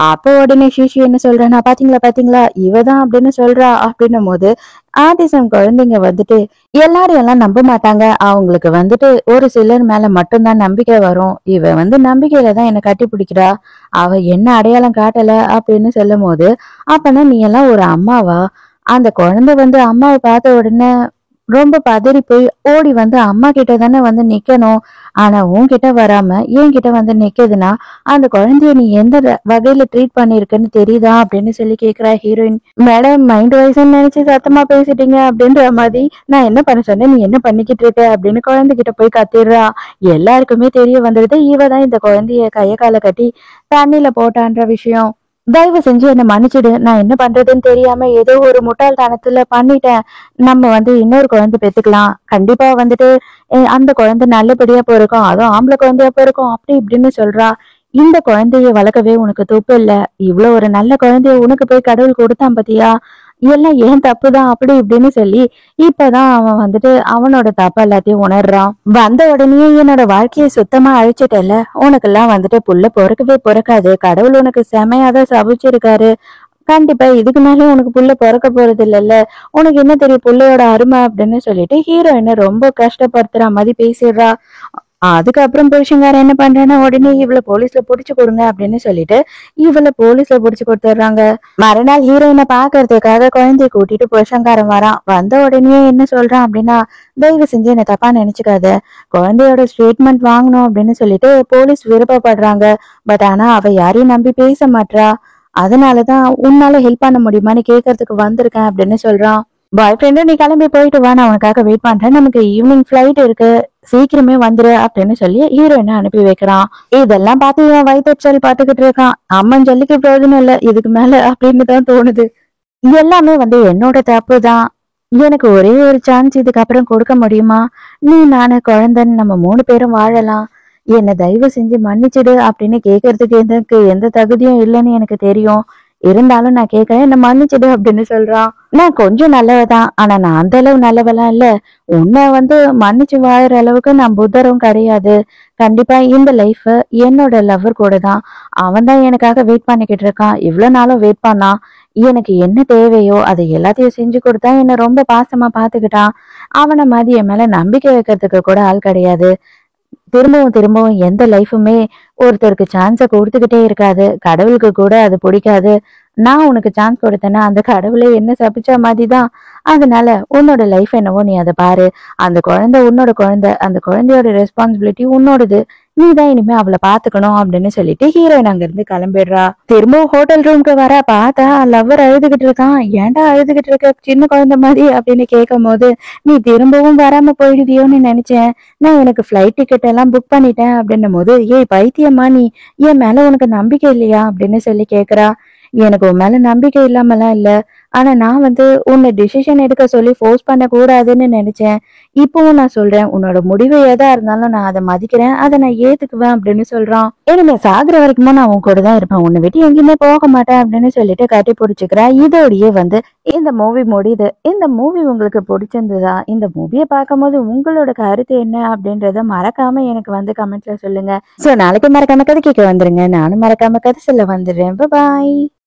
அப்போ உடனே ஷீஷி என்ன சொல்றா, பாத்தீங்களா பாத்தீங்களா இவதான் அப்படின்னு சொல்றா. அப்படின்னும் போது ஆர்டிசம் குழந்தைங்க எல்லாரும் எல்லாம் நம்ப மாட்டாங்க, அவங்களுக்கு ஒரு சிலர் மேல மட்டும்தான் நம்பிக்கை வரும், இவ நம்பிக்கையில தான் என்ன கட்டி பிடிக்கிறா, அவ என்ன அடையாளம் காட்டல அப்படின்னு சொல்லும் போது, அப்பனா நீ எல்லாம் ஒரு அம்மாவா, அந்த குழந்தை அம்மாவை பார்த்த உடனே ரொம்ப பதறி போய் ஓடி அம்மா கிட்ட தானே நிக்கணும், ஆனா உன்கிட்ட வராம என்கிட்ட நிக்குதுன்னா அந்த குழந்தைய நீ எந்த வகையில ட்ரீட் பண்ணிருக்கன்னு தெரியுதா அப்படின்னு சொல்லி கேக்குறா ஹீரோயின். மேடம் மைண்ட் வைஸ்ன்னு நினைச்சு சத்தமா பேசிட்டீங்க அப்படின்ற மாதிரி, நான் என்ன பண்ண சொன்னேன், நீ என்ன பண்ணிக்கிட்டு இருக்க அப்படின்னு குழந்தைகிட்ட போய் கத்திடுறா. எல்லாருக்குமே தெரிய வந்துடுது, இவதான் இந்த குழந்தைய கைய கால கட்டி தண்ணியில போட்டான்ற விஷயம். தயவு செஞ்சு என்ன மன்னிச்சிடு, நான் என்ன பண்றதுன்னு தெரியாம ஏதோ ஒரு முட்டாள்தனத்துல பண்ணிட்டேன், நம்ம இன்னொரு குழந்தை பெத்துக்கலாம், கண்டிப்பா அந்த குழந்தை நல்லபடியா பிறக்கும், அதுவும் ஆம்பளை குழந்தையா பிறக்கும் அப்படி இப்படின்னு சொல்றா. இந்த குழந்தைய வளர்க்கவே உனக்கு துப்பு இல்ல, இவ்வளவு ஒரு நல்ல குழந்தைய உனக்கு போய் கடவுள் கொடுத்தான் பாத்தியா, எல்லாம் ஏன் தப்புதான் அப்படி இப்படின்னு சொல்லி இப்பதான் அவன் அவனோட தப்பு எல்லாத்தையும் உணர்றான். வந்த உடனே என்னோட வாழ்க்கையை சுத்தமா அழிச்சிட்டல, உனக்கெல்லாம் புள்ள பொறக்கவே பொறக்காது, கடவுள் உனக்கு செமையாதான் சபிச்சிருக்காரு, கண்டிப்பா இதுக்கு மேல உனக்கு புள்ள பிறக்க போறது இல்லல்ல, உனக்கு என்ன தெரியும் புள்ளையோட அருமை அப்படின்னு சொல்லிட்டு ஹீரோயினை ரொம்ப கஷ்டப்படுத்துற மாதிரி பேசிடுறா. அதுக்கப்புறம் புருஷங்காரன் என்ன பண்றான்னா, உடனே இவளை போலீஸ்ல புடிச்சு கொடுங்க அப்படின்னு சொல்லிட்டு இவளை போலீஸ்ல புடிச்சு கொடுத்துடுறாங்க. மறுநாள் ஹீரோயினை பாக்குறதுக்காக குழந்தைய கூட்டிட்டு புருஷங்காரன் வரான். வந்த உடனே என்ன சொல்றான் அப்படின்னா, தயவு செஞ்சு என்ன தப்பா நினைச்சுக்காத, குழந்தையோட ஸ்டேட்மெண்ட் வாங்கணும் அப்படின்னு சொல்லிட்டு போலீஸ் விருப்பப்படுறாங்க. பட் ஆனா அவ யாரையும் நம்பி பேச மாட்றா, அதனாலதான் உன்னால ஹெல்ப் பண்ண முடியுமான்னு கேட்கறதுக்கு வந்திருக்கேன் அப்படின்னு சொல்றான். பாய் ஃப்ரெண்டு நீ கிளம்பி போயிட்டு வா, நான் உனக்காக வெயிட் பண்றேன், நமக்கு ஈவினிங் ஃபிளைட் இருக்கு, சீக்கிரமே வந்துரு அப்படின்னு சொல்லி ஹீரோயினை அனுப்பி வைக்கிறான். இதெல்லாம் பார்த்து இவன் வயிற்றுச்சல் பாத்துக்கிட்டு இருக்கான். அம்மன் சொல்லிக்கு பிரயோஜனம் இல்ல இதுக்கு மேல அப்படின்னு தான் தோணுது. எல்லாமே என்னோட தப்பு தான், எனக்கு ஒரே ஒரு சான்ஸ் இதுக்கப்புறம் கொடுக்க முடியுமா, நீ நானு குழந்தைன்னு நம்ம 3 பேரும் வாழலாம், என்னை தயவு செஞ்சு மன்னிச்சிடு அப்படின்னு கேட்கறதுக்கு எனக்கு எந்த தகுதியும் இல்லைன்னு எனக்கு தெரியும், இருந்தாலும் நான் கேட்கறேன், என்ன மன்னிச்சிடு அப்படின்னு சொல்றான். நான் கொஞ்சம் நல்லவதான், ஆனா நான் அந்த அளவு நல்லவெல்லாம் இல்ல, உன்னை மன்னிச்சு வாழற அளவுக்கு நான் புத்தரும் கிடையாது, கண்டிப்பா இந்த லைஃப் என்னோட லவ்வர் கூட தான், அவன் தான் எனக்காக வெயிட் பண்ணிக்கிட்டு இருக்கான், இவ்வளவு நாளும் வெயிட் பண்ணான், எனக்கு என்ன தேவையோ அதை எல்லாத்தையும் செஞ்சு கொடுத்தா என்ன ரொம்ப பாசமா பாத்துக்கிட்டான், அவனை மாதிரி என் மேல நம்பிக்கை வைக்கிறதுக்கு கூட ஆள் கிடையாது, திரும்பவும் திரும்பவும் எந்த லைஃபுமே ஒருத்தருக்கு சான்ஸை கொடுத்துக்கிட்டே இருக்காது, கடவுளுக்கு கூட அது பிடிக்காது, நான் உனக்கு சான்ஸ் கொடுத்தேன்னா அந்த கடவுளே என்ன சபிச்ச மாதிரிதான். அதனால உன்னோட லைஃப் என்னவோ நீ அதை பாரு. அந்த குழந்தை உன்னோட குழந்தை, அந்த குழந்தையோட ரெஸ்பான்சிபிலிட்டி உன்னோடது. நீதான் இனிமே அவளை பாத்துக்கணும் அப்படின்னு சொல்லிட்டு ஹீரோயின் அங்க இருந்து கிளம்பிடுறா. திரும்பவும் ஹோட்டல் ரூம்க்கு வர பார்த்தா லவ்வர் அழுதுகிட்டு இருக்கான். ஏன்டா அழுதுகிட்டு இருக்க சின்ன குழந்தை மாதிரி அப்படின்னு கேட்கும் போது, நீ திரும்பவும் வராம போயிடுவியோன்னு நினைச்சேன். நான் எனக்கு ஃபிளைட் டிக்கெட் எல்லாம் புக் பண்ணிட்டேன் அப்படின்னும் போது, ஏய் பைத்தியமா நீ, என் மேல உனக்கு நம்பிக்கை இல்லையா அப்படின்னு சொல்லி கேக்குறா. எனக்கு உன் மேல நம்பிக்கை இல்லாமலாம் இல்ல. ஆனா நான் உன்னை டிசிஷன் எடுக்க சொல்லி ஃபோர்ஸ் பண்ண கூடாதுன்னு நினைச்சேன். இப்பவும் நான் சொல்றேன், உன்னோட முடிவு எதா இருந்தாலும் நான் அதை மதிக்கிறேன், அதை நான் ஏத்துக்குவேன் அப்படின்னு சொல்றான். இனிமே சாகுற வரைக்குமோ நான் உன் கூட தான் இருப்பேன், உன்னை விட்டு எங்கேயுமே போக மாட்டேன் அப்படின்னு சொல்லிட்டு கட்டி பிடிச்சிக்கிறா. இதோடயே இந்த மூவி முடியுது. இந்த மூவி உங்களுக்கு பிடிச்சிருந்ததா? இந்த மூவியை பார்க்கும்போது உங்களோட கருத்து என்ன அப்படின்றத மறக்காம எனக்கு கமெண்ட்ல சொல்லுங்க. சோ நாளைக்கு மறக்காம கதை கேட்க வந்துருங்க. நானும் மறக்காம கதை சொல்ல வந்துடுறேன். பாய்.